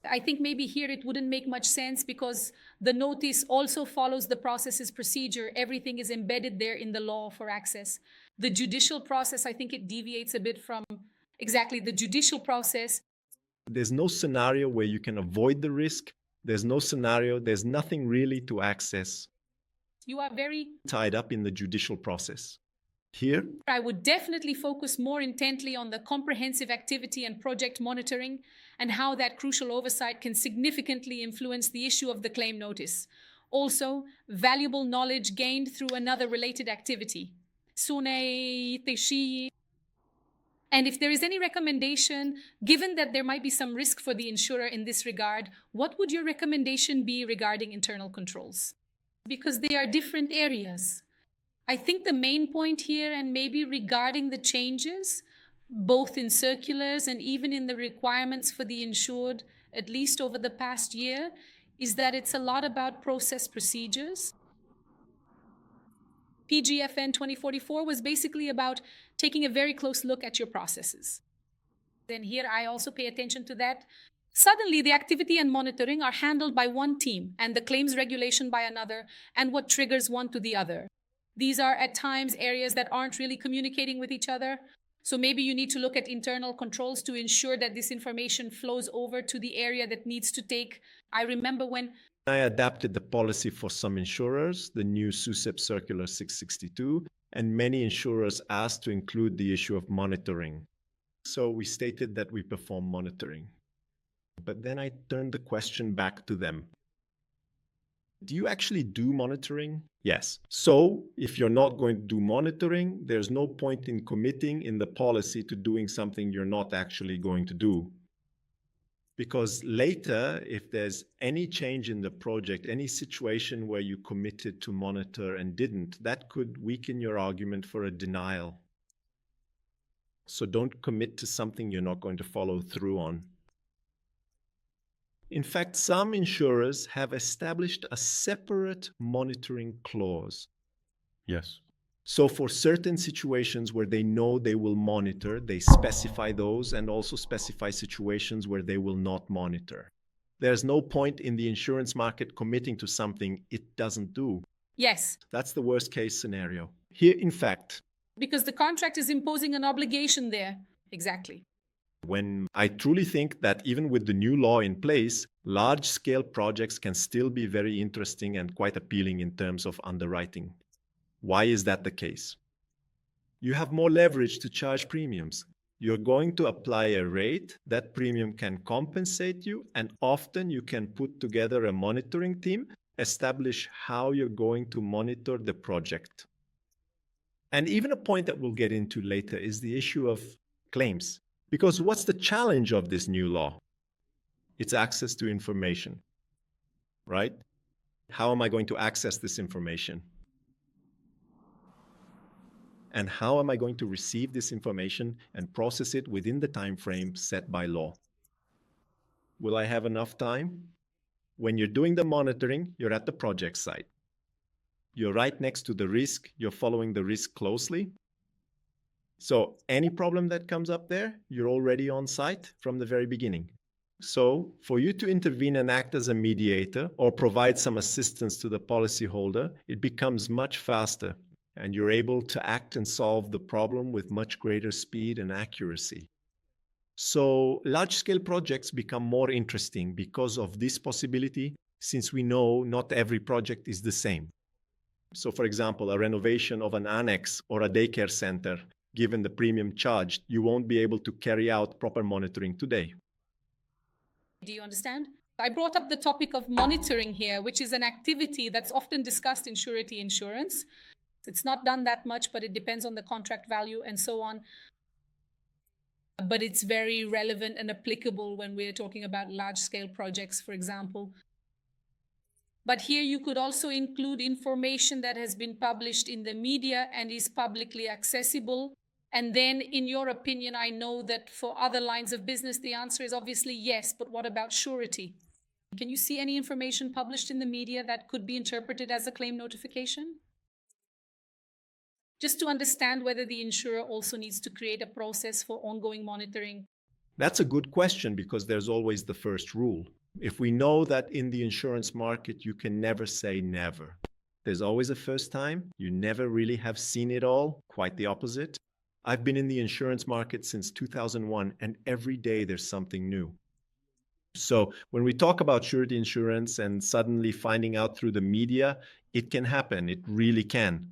I think maybe here it wouldn't make much sense because the notice also follows the process's procedure. Everything is embedded there in the law for access. The judicial process, I think it deviates a bit from exactly the judicial process. there's no scenario where you can avoid the risk. There's no scenario, there's nothing really to access. You are very tied up in the judicial process. Here, I would definitely focus more intently on the comprehensive activity and project monitoring and how that crucial oversight can significantly influence the issue of the claim notice. Also, valuable knowledge gained through another related activity. And if there is any recommendation, given that there might be some risk for the insurer in this regard, what would your recommendation be regarding internal controls? Because they are different areas. I think the main point here, and maybe regarding the changes, both in circulars and even in the requirements for the insured, at least over the past year, is that it's a lot about process procedures. PGFN 2044 was basically about taking a very close look at your processes. Then here I also pay attention to that. Suddenly the activity and monitoring are handled by one team and the claims regulation by another, and what triggers one to the other. These are at times areas that aren't really communicating with each other. So maybe you need to look at internal controls to ensure that this information flows over to the area that needs to take. I remember when I adapted the policy for some insurers, the new SUSEP Circular 662, and many insurers asked to include the issue of monitoring. So we stated that we perform monitoring. But then I turned the question back to them. Do you actually do monitoring? Yes. So if you're not going to do monitoring, there's no point in committing in the policy to doing something you're not actually going to do. Because later, if there's any change in the project, any situation where you committed to monitor and didn't, that could weaken your argument for a denial. So don't commit to something you're not going to follow through on. In fact, some insurers have established a separate monitoring clause. Yes. So for certain situations where they know they will monitor, they specify those and also specify situations where they will not monitor. There's no point in the insurance market committing to something it doesn't do. yes, That's the worst case scenario. Here, in fact, because the contract is imposing an obligation there. Exactly. when I truly think that even with the new law in place, large-scale projects can still be very interesting and quite appealing in terms of underwriting. Why is that the case? You have more leverage to charge premiums. You're going to apply a rate, that premium can compensate you, and often you can put together a monitoring team, establish how you're going to monitor the project. And even a point that we'll get into later is the issue of claims. Because what's the challenge of this new law? It's access to information, right? How am I going to access this information? And how am I going to receive this information and process it within the time frame set by law? Will I have enough time? When you're doing the monitoring, you're at the project site. You're right next to the risk. You're following the risk closely. So any problem that comes up there, you're already on site from the very beginning. So for you to intervene and act as a mediator or provide some assistance to the policyholder, it becomes much faster. And you're able to act and solve the problem with much greater speed and accuracy. So large-scale projects become more interesting because of this possibility, since we know not every project is the same. So for example, a renovation of an annex or a daycare center, given the premium charged, you won't be able to carry out proper monitoring today. Do you understand? I brought up the topic of monitoring here, which is an activity that's often discussed in surety insurance. It's not done that much, but it depends on the contract value and so on. But it's very relevant and applicable when we're talking about large-scale projects, for example. But here you could also include information that has been published in the media and is publicly accessible. And then, in your opinion, I know that for other lines of business, the answer is obviously yes, but what about surety? Can you see any information published in the media that could be interpreted as a claim notification? Just to understand whether the insurer also needs to create a process for ongoing monitoring. That's a good question because there's always the first rule. If we know that in the insurance market, you can never say never. There's always a first time. You never really have seen it all, quite the opposite. I've been in the insurance market since 2001, and every day there's something new. So when we talk about surety insurance and suddenly finding out through the media, it can happen. It really can.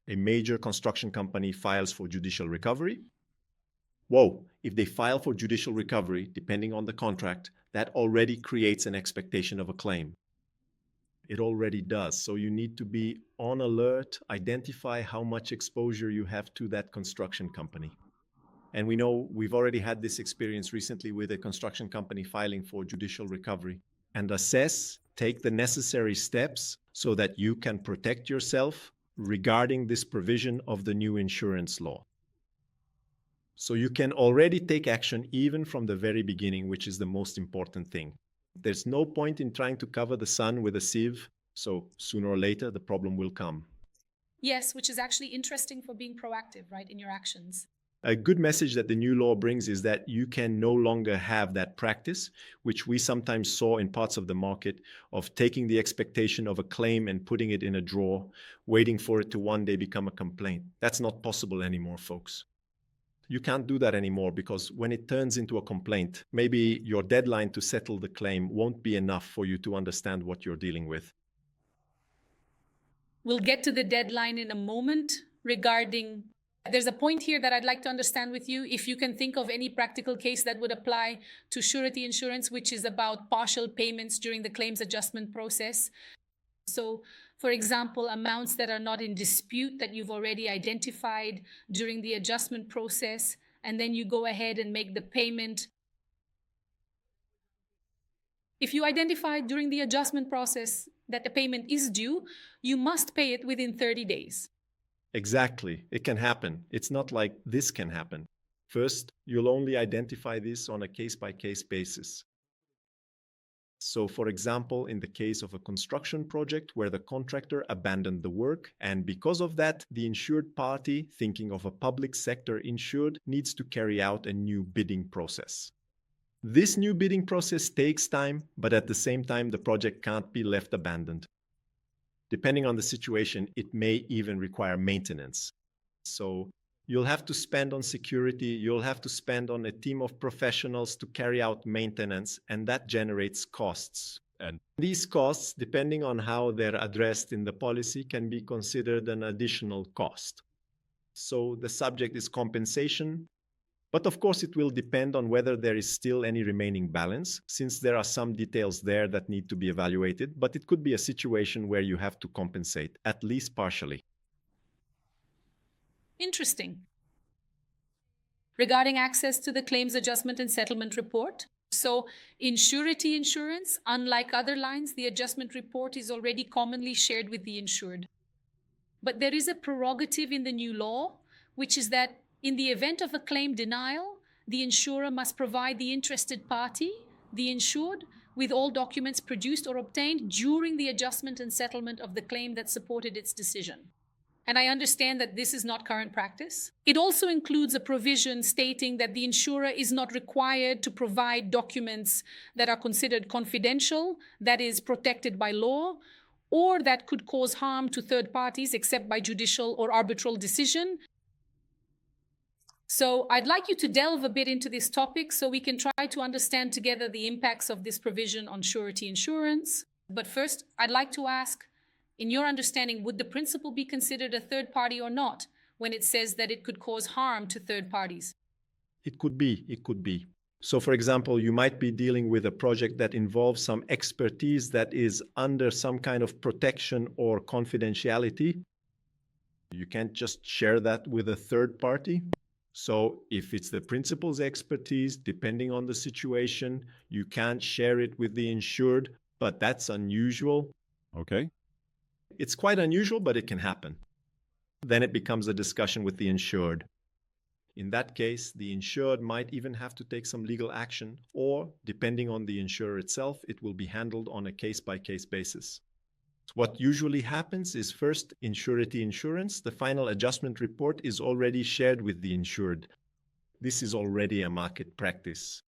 A major construction company files for judicial recovery. Whoa, if they file for judicial recovery, depending on the contract, that already creates an expectation of a claim. It already does. So you need to be on alert, identify how much exposure you have to that construction company. And we know we've already had this experience recently with a construction company filing for judicial recovery. And assess, take the necessary steps so that you can protect yourself regarding this provision of the new insurance law. So you can already take action even from the very beginning, which is the most important thing. There's no point in trying to cover the sun with a sieve, so sooner or later the problem will come. Yes, which is actually interesting for being proactive, right, in your actions. A good message that the new law brings is that you can no longer have that practice, which we sometimes saw in parts of the market, of taking the expectation of a claim and putting it in a drawer, waiting for it to one day become a complaint. That's not possible anymore, folks. You can't do that anymore because when it turns into a complaint, maybe your deadline to settle the claim won't be enough for you to understand what you're dealing with. We'll get to the deadline in a moment regarding... There's a point here that I'd like to understand with you. If you can think of any practical case that would apply to surety insurance, which is about partial payments during the claims adjustment process. So, for example, amounts that are not in dispute that you've already identified during the adjustment process, and then you go ahead and make the payment. If you identify during the adjustment process that the payment is due, you must pay it within 30 days. Exactly. It can happen. It's not like this can happen. First, you'll only identify this on a case-by-case basis. So, for example, in the case of a construction project where the contractor abandoned the work, and because of that, the insured party, thinking of a public sector insured, needs to carry out a new bidding process. This new bidding process takes time, but at the same time, the project can't be left abandoned. Depending on the situation, it may even require maintenance. So you'll have to spend on security, you'll have to spend on a team of professionals to carry out maintenance, and that generates costs. And these costs, depending on how they're addressed in the policy, can be considered an additional cost. So the subject is compensation. But of course, it will depend on whether there is still any remaining balance, since there are some details there that need to be evaluated, but it could be a situation where you have to compensate, at least partially. Interesting. Regarding access to the claims adjustment and settlement report, so in surety insurance, unlike other lines, the adjustment report is already commonly shared with the insured. But there is a prerogative in the new law, which is that in the event of a claim denial, the insurer must provide the interested party, the insured, with all documents produced or obtained during the adjustment and settlement of the claim that supported its decision. And I understand that this is not current practice. It also includes a provision stating that the insurer is not required to provide documents that are considered confidential, that is protected by law, or that could cause harm to third parties except by judicial or arbitral decision. So I'd like you to delve a bit into this topic so we can try to understand together the impacts of this provision on surety insurance. But first, I'd like to ask, in your understanding, would the principal be considered a third party or not when it says that it could cause harm to third parties? It could be. So, for example, you might be dealing with a project that involves some expertise that is under some kind of protection or confidentiality. You can't just share that with a third party. So if it's the principal's expertise, depending on the situation, you can't share it with the insured, but that's unusual. Okay. It's quite unusual, but it can happen. Then it becomes a discussion with the insured. In that case, the insured might even have to take some legal action, or depending on the insurer itself, it will be handled on a case-by-case basis. What usually happens is first, in surety insurance, the final adjustment report is already shared with the insured. This is already a market practice.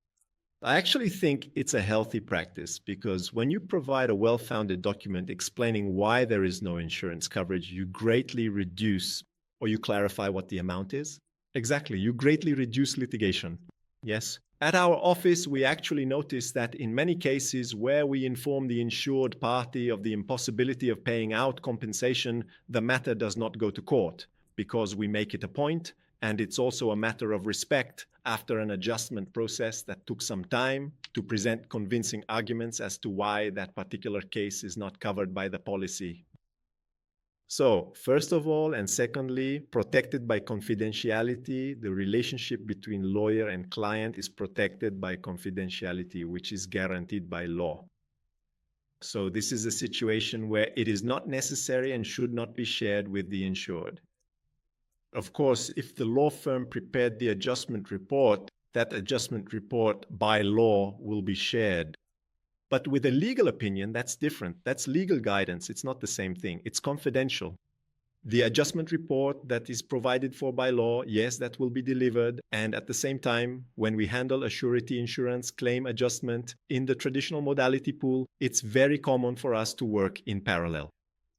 I actually think it's a healthy practice because when you provide a well-founded document explaining why there is no insurance coverage, you greatly reduce, or you clarify what the amount is. Exactly, you greatly reduce litigation. Yes, At our office, we actually noticed that in many cases where we inform the insured party of the impossibility of paying out compensation, the matter does not go to court because we make it a point, and it's also a matter of respect after an adjustment process that took some time to present convincing arguments as to why that particular case is not covered by the policy. So, first of all, and secondly, protected by confidentiality. The relationship between lawyer and client is protected by confidentiality, which is guaranteed by law. So this is a situation where it is not necessary and should not be shared with the insured. Of course, if the law firm prepared the adjustment report, that adjustment report by law will be shared. But with a legal opinion, that's different. That's legal guidance. It's not the same thing. It's confidential. The adjustment report that is provided for by law, yes, that will be delivered. And at the same time, when we handle a surety insurance claim adjustment in the traditional modality pool, it's very common for us to work in parallel.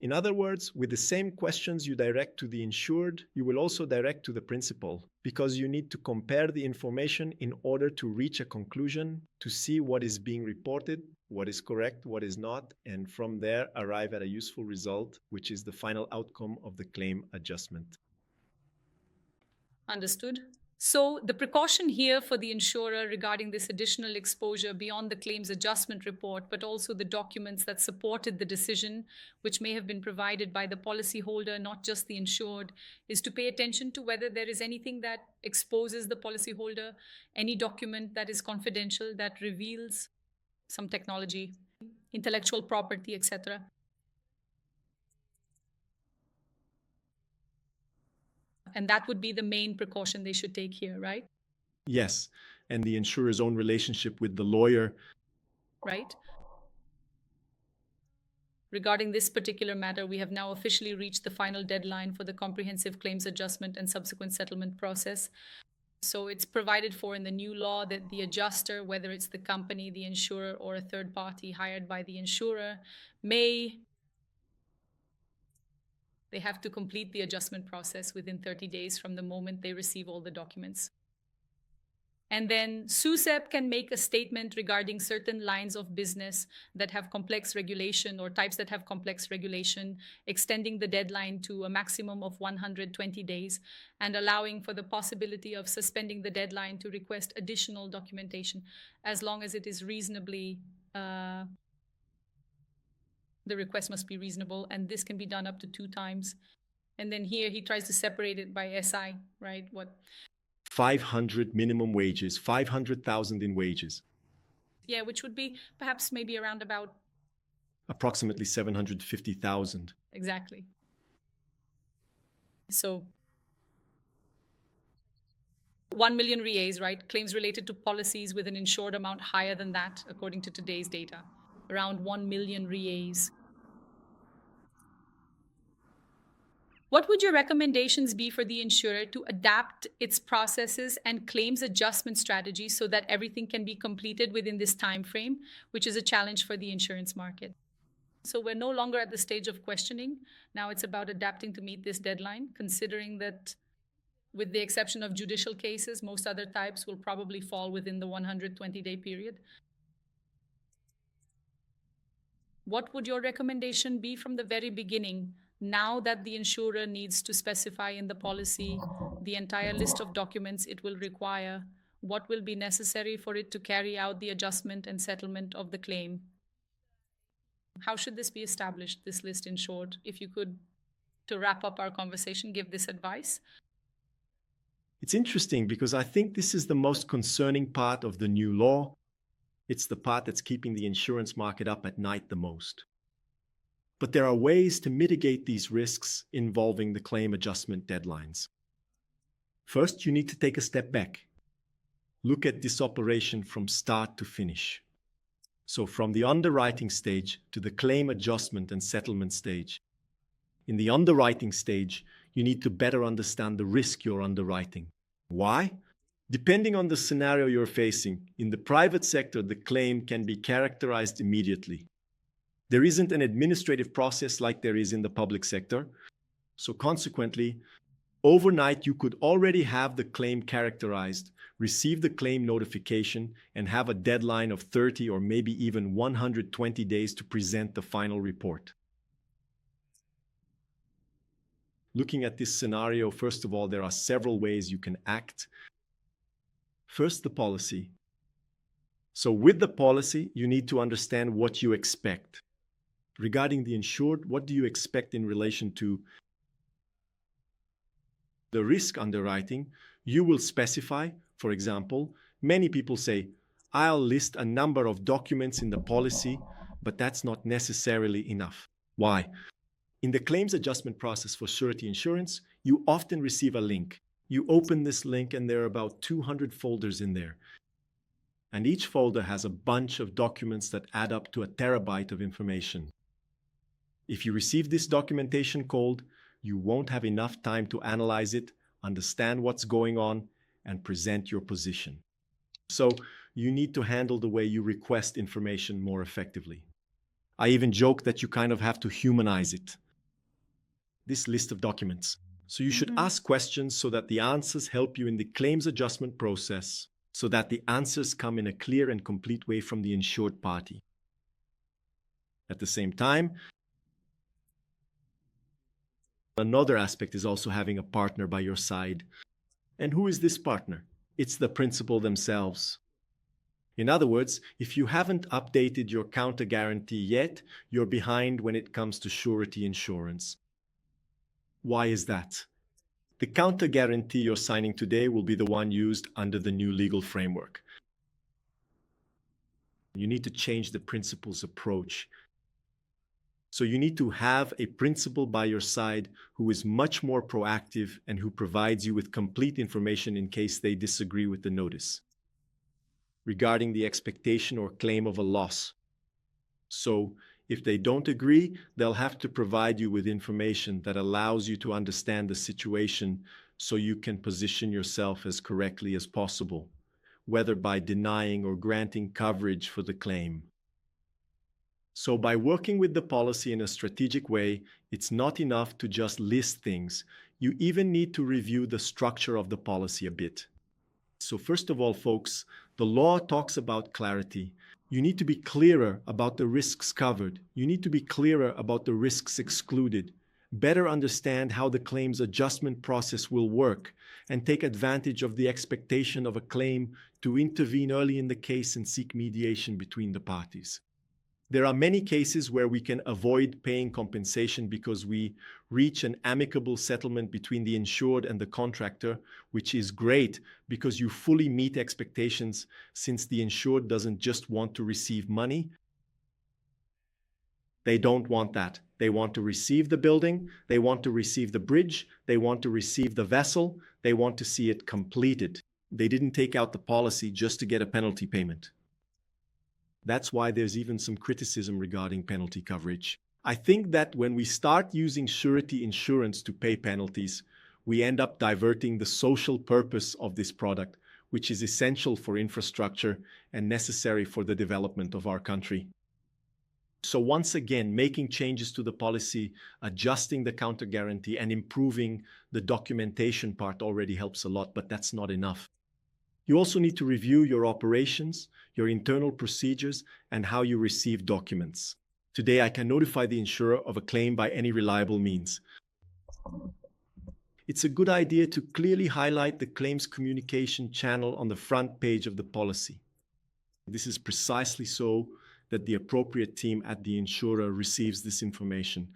In other words, with the same questions you direct to the insured, you will also direct to the principal, because you need to compare the information in order to reach a conclusion, to see what is being reported, what is correct, what is not, and from there arrive at a useful result, which is the final outcome of the claim adjustment. Understood. So the precaution here for the insurer regarding this additional exposure beyond the claims adjustment report, but also the documents that supported the decision, which may have been provided by the policyholder, not just the insured, is to pay attention to whether there is anything that exposes the policyholder, any document that is confidential, that reveals some technology, intellectual property, etc. And that would be the main precaution they should take here, right? Yes, and the insurer's own relationship with the lawyer. Right. Regarding this particular matter, we have now officially reached the final deadline for the comprehensive claims adjustment and subsequent settlement process. So it's provided for in the new law that the adjuster, whether it's the company, the insurer, or a third party hired by the insurer, they have to complete the adjustment process within 30 days from the moment they receive all the documents. And then SUSEP can make a statement regarding certain lines of business that have complex regulation or types that have complex regulation, extending the deadline to a maximum of 120 days and allowing for the possibility of suspending the deadline to request additional documentation as long as it is reasonably the request must be reasonable, and this can be done up to 2 times. And then here he tries to separate it by SI, right? 500 minimum wages, 500,000 in wages. Yeah, which would be perhaps maybe around about approximately 750,000. Exactly. So 1 million REAs, right? Claims related to policies with an insured amount higher than that, according to today's data. Around 1 million REAs. What would your recommendations be for the insurer to adapt its processes and claims adjustment strategies so that everything can be completed within this time frame, which is a challenge for the insurance market? So we're no longer at the stage of questioning. Now it's about adapting to meet this deadline, considering that with the exception of judicial cases, most other types will probably fall within the 120-day period. What would your recommendation be from the very beginning, now that the insurer needs to specify in the policy the entire list of documents it will require? What will be necessary for it to carry out the adjustment and settlement of the claim? How should this be established, this list in short? If you could, to wrap up our conversation, give this advice. It's interesting because I think this is the most concerning part of the new law. It's the part that's keeping the insurance market up at night the most. But there are ways to mitigate these risks involving the claim adjustment deadlines. First, you need to take a step back. Look at this operation from start to finish. So from the underwriting stage to the claim adjustment and settlement stage. In the underwriting stage, you need to better understand the risk you're underwriting. Why? Depending on the scenario you're facing, in the private sector, the claim can be characterized immediately. There isn't an administrative process like there is in the public sector. So consequently, overnight, you could already have the claim characterized, receive the claim notification, and have a deadline of 30 or maybe even 120 days to present the final report. Looking at this scenario, first of all, there are several ways you can act. First, the policy. So with the policy, you need to understand what you expect. Regarding the insured, what do you expect in relation to the risk underwriting? You will specify, for example, many people say, I'll list a number of documents in the policy, but that's not necessarily enough. Why? In the claims adjustment process for surety insurance, you often receive a link. You open this link and there are about 200 folders in there. And each folder has a bunch of documents that add up to a terabyte of information. If you receive this documentation cold, you won't have enough time to analyze it, understand what's going on, and present your position. So you need to handle the way you request information more effectively. I even joke that you kind of have to humanize it. This list of documents. So you should ask questions so that the answers help you in the claims adjustment process, so that the answers come in a clear and complete way from the insured party. At the same time, another aspect is also having a partner by your side. And who is this partner? It's the principal themselves. In other words, if you haven't updated your counter guarantee yet, you're behind when it comes to surety insurance. Why is that? The counter guarantee you're signing today will be the one used under the new legal framework. You need to change the principal's approach. So you need to have a principal by your side who is much more proactive and who provides you with complete information in case they disagree with the notice regarding the expectation or claim of a loss. So if they don't agree, they'll have to provide you with information that allows you to understand the situation so you can position yourself as correctly as possible, whether by denying or granting coverage for the claim. So by working with the policy in a strategic way, it's not enough to just list things. You even need to review the structure of the policy a bit. So first of all, folks, the law talks about clarity. You need to be clearer about the risks covered. You need to be clearer about the risks excluded. Better understand how the claims adjustment process will work and take advantage of the expectation of a claim to intervene early in the case and seek mediation between the parties. There are many cases where we can avoid paying compensation because we reach an amicable settlement between the insured and the contractor, which is great because you fully meet expectations since the insured doesn't just want to receive money. They don't want that. They want to receive the building, they want to receive the bridge, they want to receive the vessel, they want to see it completed. They didn't take out the policy just to get a penalty payment. That's why there's even some criticism regarding penalty coverage. I think that when we start using surety insurance to pay penalties, we end up diverting the social purpose of this product, which is essential for infrastructure and necessary for the development of our country. So once again, making changes to the policy, adjusting the counter guarantee, and improving the documentation part already helps a lot, but that's not enough. You also need to review your operations, your internal procedures, and how you receive documents. Today, I can notify the insurer of a claim by any reliable means. It's a good idea to clearly highlight the claims communication channel on the front page of the policy. This is precisely so that the appropriate team at the insurer receives this information.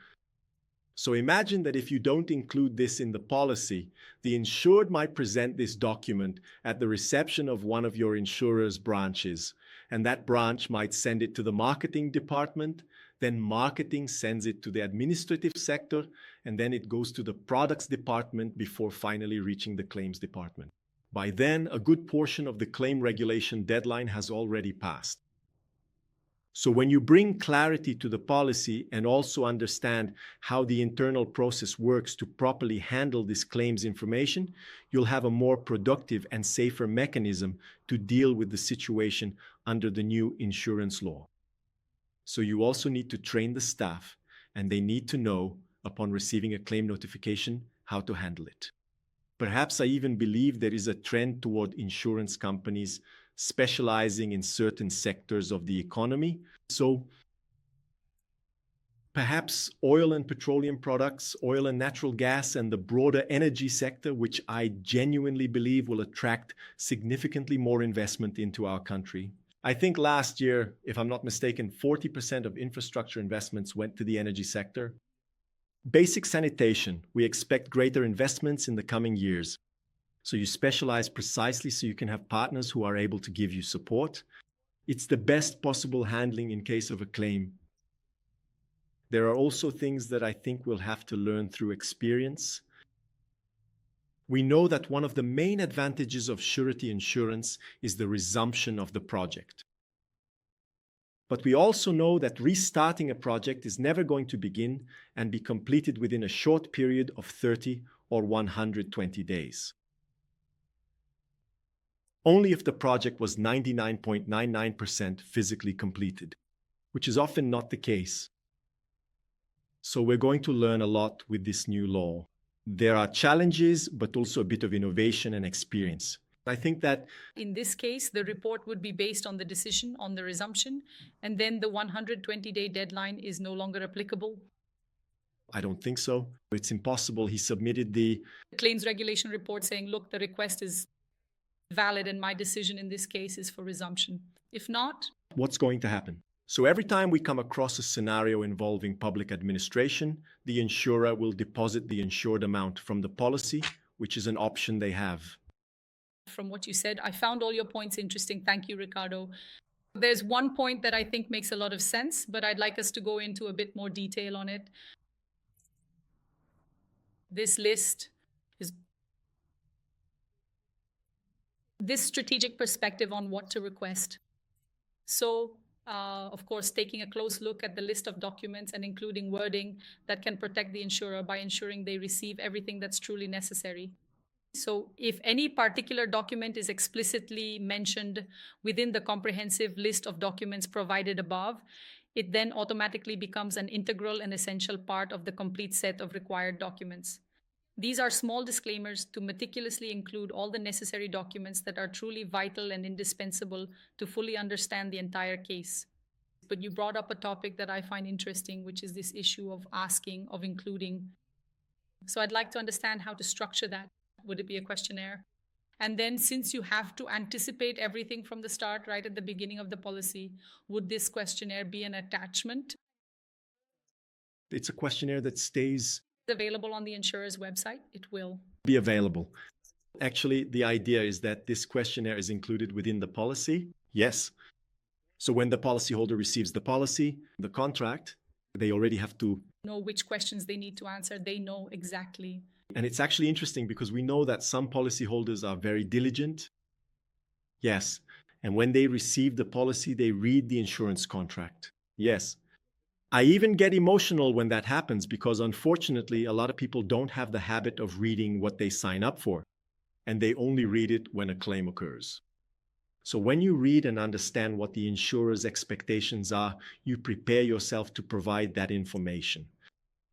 So imagine that if you don't include this in the policy, the insured might present this document at the reception of one of your insurer's branches, and that branch might send it to the marketing department, then marketing sends it to the administrative sector, and then it goes to the products department before finally reaching the claims department. By then, a good portion of the claim regulation deadline has already passed. So when you bring clarity to the policy and also understand how the internal process works to properly handle this claims information, you'll have a more productive and safer mechanism to deal with the situation under the new insurance law. So you also need to train the staff, and they need to know, upon receiving a claim notification, how to handle it. Perhaps I even believe there is a trend toward insurance companies specializing in certain sectors of the economy. So perhaps oil and petroleum products, oil and natural gas, and the broader energy sector, which I genuinely believe will attract significantly more investment into our country. I think last year, if I'm not mistaken, 40% of infrastructure investments went to the energy sector. Basic sanitation, we expect greater investments in the coming years. So you specialize precisely so you can have partners who are able to give you support. It's the best possible handling in case of a claim. There are also things that I think we'll have to learn through experience. We know that one of the main advantages of surety insurance is the resumption of the project. But we also know that restarting a project is never going to begin and be completed within a short period of 30 or 120 days. Only if the project was 99.99% physically completed, which is often not the case. So we're going to learn a lot with this new law. There are challenges, but also a bit of innovation and experience. I think that in this case, the report would be based on the decision on the resumption, and then the 120-day deadline is no longer applicable. I don't think so. It's impossible. He submitted the claims regulation report saying, look, the request is valid and my decision in this case is for resumption. If not, what's going to happen? So every time we come across a scenario involving public administration, the insurer will deposit the insured amount from the policy, which is an option they have. From what you said, I found all your points interesting. Thank you, Ricardo. There's one point that I think makes a lot of sense, but I'd like us to go into a bit more detail on it. This list is this strategic perspective on what to request. So, of course, taking a close look at the list of documents and including wording that can protect the insurer by ensuring they receive everything that's truly necessary. So if any particular document is explicitly mentioned within the comprehensive list of documents provided above, it then automatically becomes an integral and essential part of the complete set of required documents. These are small disclaimers to meticulously include all the necessary documents that are truly vital and indispensable to fully understand the entire case. But you brought up a topic that I find interesting, which is this issue of asking, of including. So I'd like to understand how to structure that. Would it be a questionnaire? And then since you have to anticipate everything from the start, right at the beginning of the policy, would this questionnaire be an attachment? It's a questionnaire that stays available on the insurer's website. It will be available. Actually, the idea is that this questionnaire is included within the policy. Yes. So when the policyholder receives the policy, the contract, they already have to know which questions they need to answer. They know exactly. And it's actually interesting because we know that some policyholders are very diligent. Yes. And when they receive the policy, they read the insurance contract. Yes. I even get emotional when that happens because unfortunately, a lot of people don't have the habit of reading what they sign up for, and they only read it when a claim occurs. So when you read and understand what the insurer's expectations are, you prepare yourself to provide that information.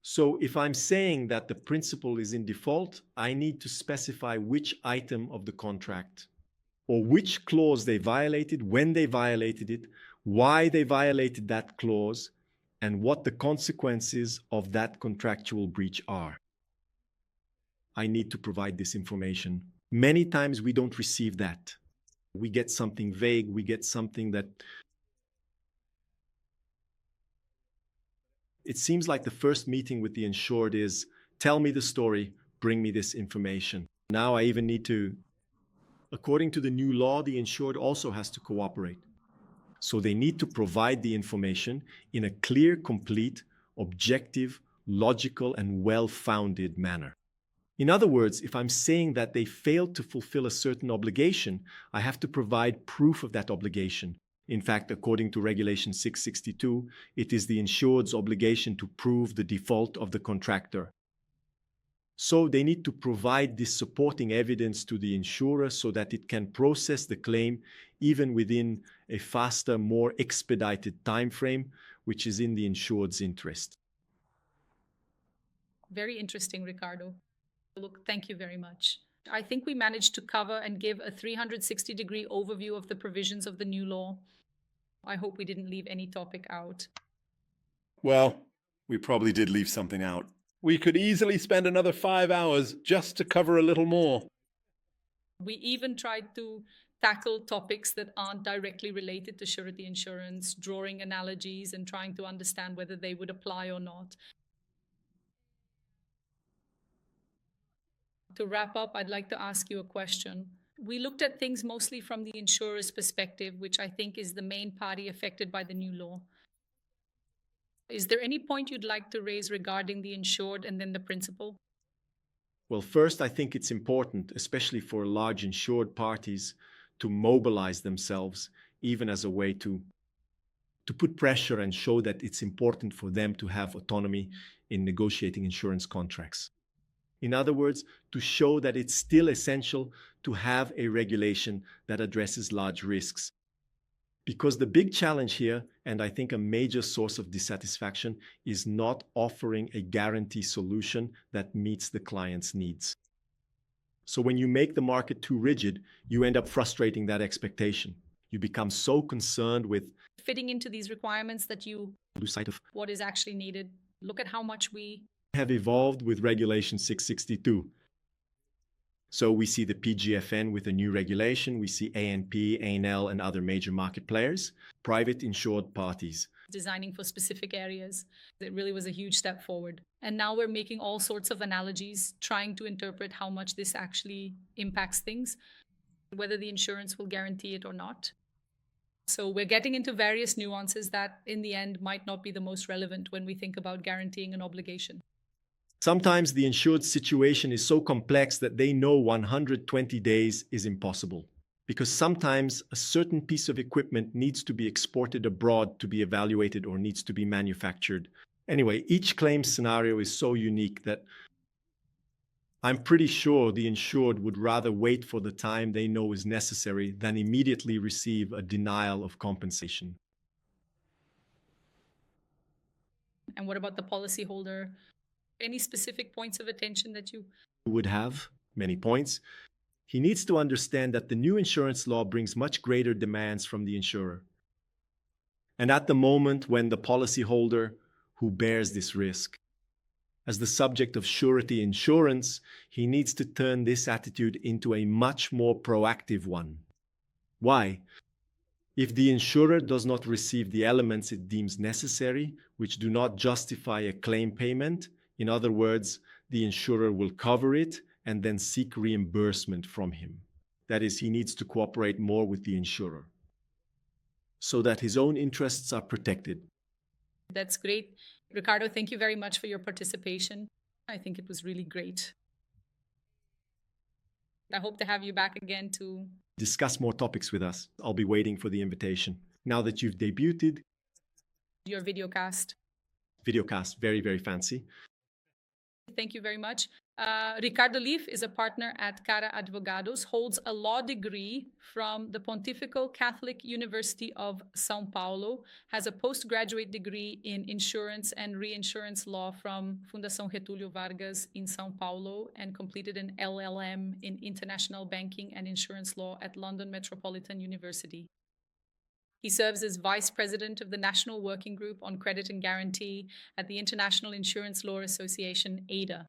So if I'm saying that the principal is in default, I need to specify which item of the contract or which clause they violated, when they violated it, why they violated that clause, and what the consequences of that contractual breach are. I need to provide this information. Many times we don't receive that. We get something vague, we get something that it seems like the first meeting with the insured is, tell me the story, bring me this information. Now I even need to, according to the new law, the insured also has to cooperate. So they need to provide the information in a clear, complete, objective, logical, and well-founded manner. In other words, if I'm saying that they failed to fulfill a certain obligation, I have to provide proof of that obligation. In fact, according to Regulation 662, it is the insured's obligation to prove the default of the contractor. So they need to provide this supporting evidence to the insurer so that it can process the claim even within a faster, more expedited time frame, which is in the insured's interest. Very interesting, Ricardo. Look, thank you very much. I think we managed to cover and give a 360-degree overview of the provisions of the new law. I hope we didn't leave any topic out. Well, we probably did leave something out. We could easily spend another 5 hours just to cover a little more. We even tried to tackle topics that aren't directly related to surety insurance, drawing analogies and trying to understand whether they would apply or not. To wrap up, I'd like to ask you a question. We looked at things mostly from the insurer's perspective, which I think is the main party affected by the new law. Is there any point you'd like to raise regarding the insured and then the principal? Well, first, I think it's important, especially for large insured parties, to mobilize themselves, even as a way to put pressure and show that it's important for them to have autonomy in negotiating insurance contracts. In other words, to show that it's still essential to have a regulation that addresses large risks. Because the big challenge here, and I think a major source of dissatisfaction, is not offering a guarantee solution that meets the client's needs. So when you make the market too rigid, you end up frustrating that expectation. You become so concerned with fitting into these requirements that you lose sight of what is actually needed. Look at how much we have evolved with Regulation 662. So we see the PGFN with a new regulation. We see ANP, ANL, and other major market players, private insured parties. Designing for specific areas. It really was a huge step forward. And now we're making all sorts of analogies, trying to interpret how much this actually impacts things, whether the insurance will guarantee it or not. So we're getting into various nuances that in the end might not be the most relevant when we think about guaranteeing an obligation. Sometimes the insured situation is so complex that they know 120 days is impossible, because sometimes a certain piece of equipment needs to be exported abroad to be evaluated or needs to be manufactured. Anyway, each claim scenario is so unique that I'm pretty sure the insured would rather wait for the time they know is necessary than immediately receive a denial of compensation. And what about the policyholder? Any specific points of attention that you would have? Many points. He needs to understand that the new insurance law brings much greater demands from the insurer. And at the moment when the policyholder who bears this risk, as the subject of surety insurance, he needs to turn this attitude into a much more proactive one. Why? If the insurer does not receive the elements it deems necessary, which do not justify a claim payment, in other words, the insurer will cover it and then seek reimbursement from him. That is, he needs to cooperate more with the insurer so that his own interests are protected. That's great. Ricardo, thank you very much for your participation. I think it was really great. I hope to have you back again to discuss more topics with us. I'll be waiting for the invitation. Now that you've debuted your videocast. Videocast, very, very fancy. Thank you very much. Ricardo Loew is a partner at CAR Advogados, holds a law degree from the Pontifical Catholic University of São Paulo, has a postgraduate degree in Insurance and Reinsurance Law from Fundação Getulio Vargas in São Paulo, and completed an LL.M. in International Banking and Insurance Law at London Metropolitan University. He serves as Vice President of the National Working Group on Credit and Guarantee at the International Insurance Law Association, AIDA.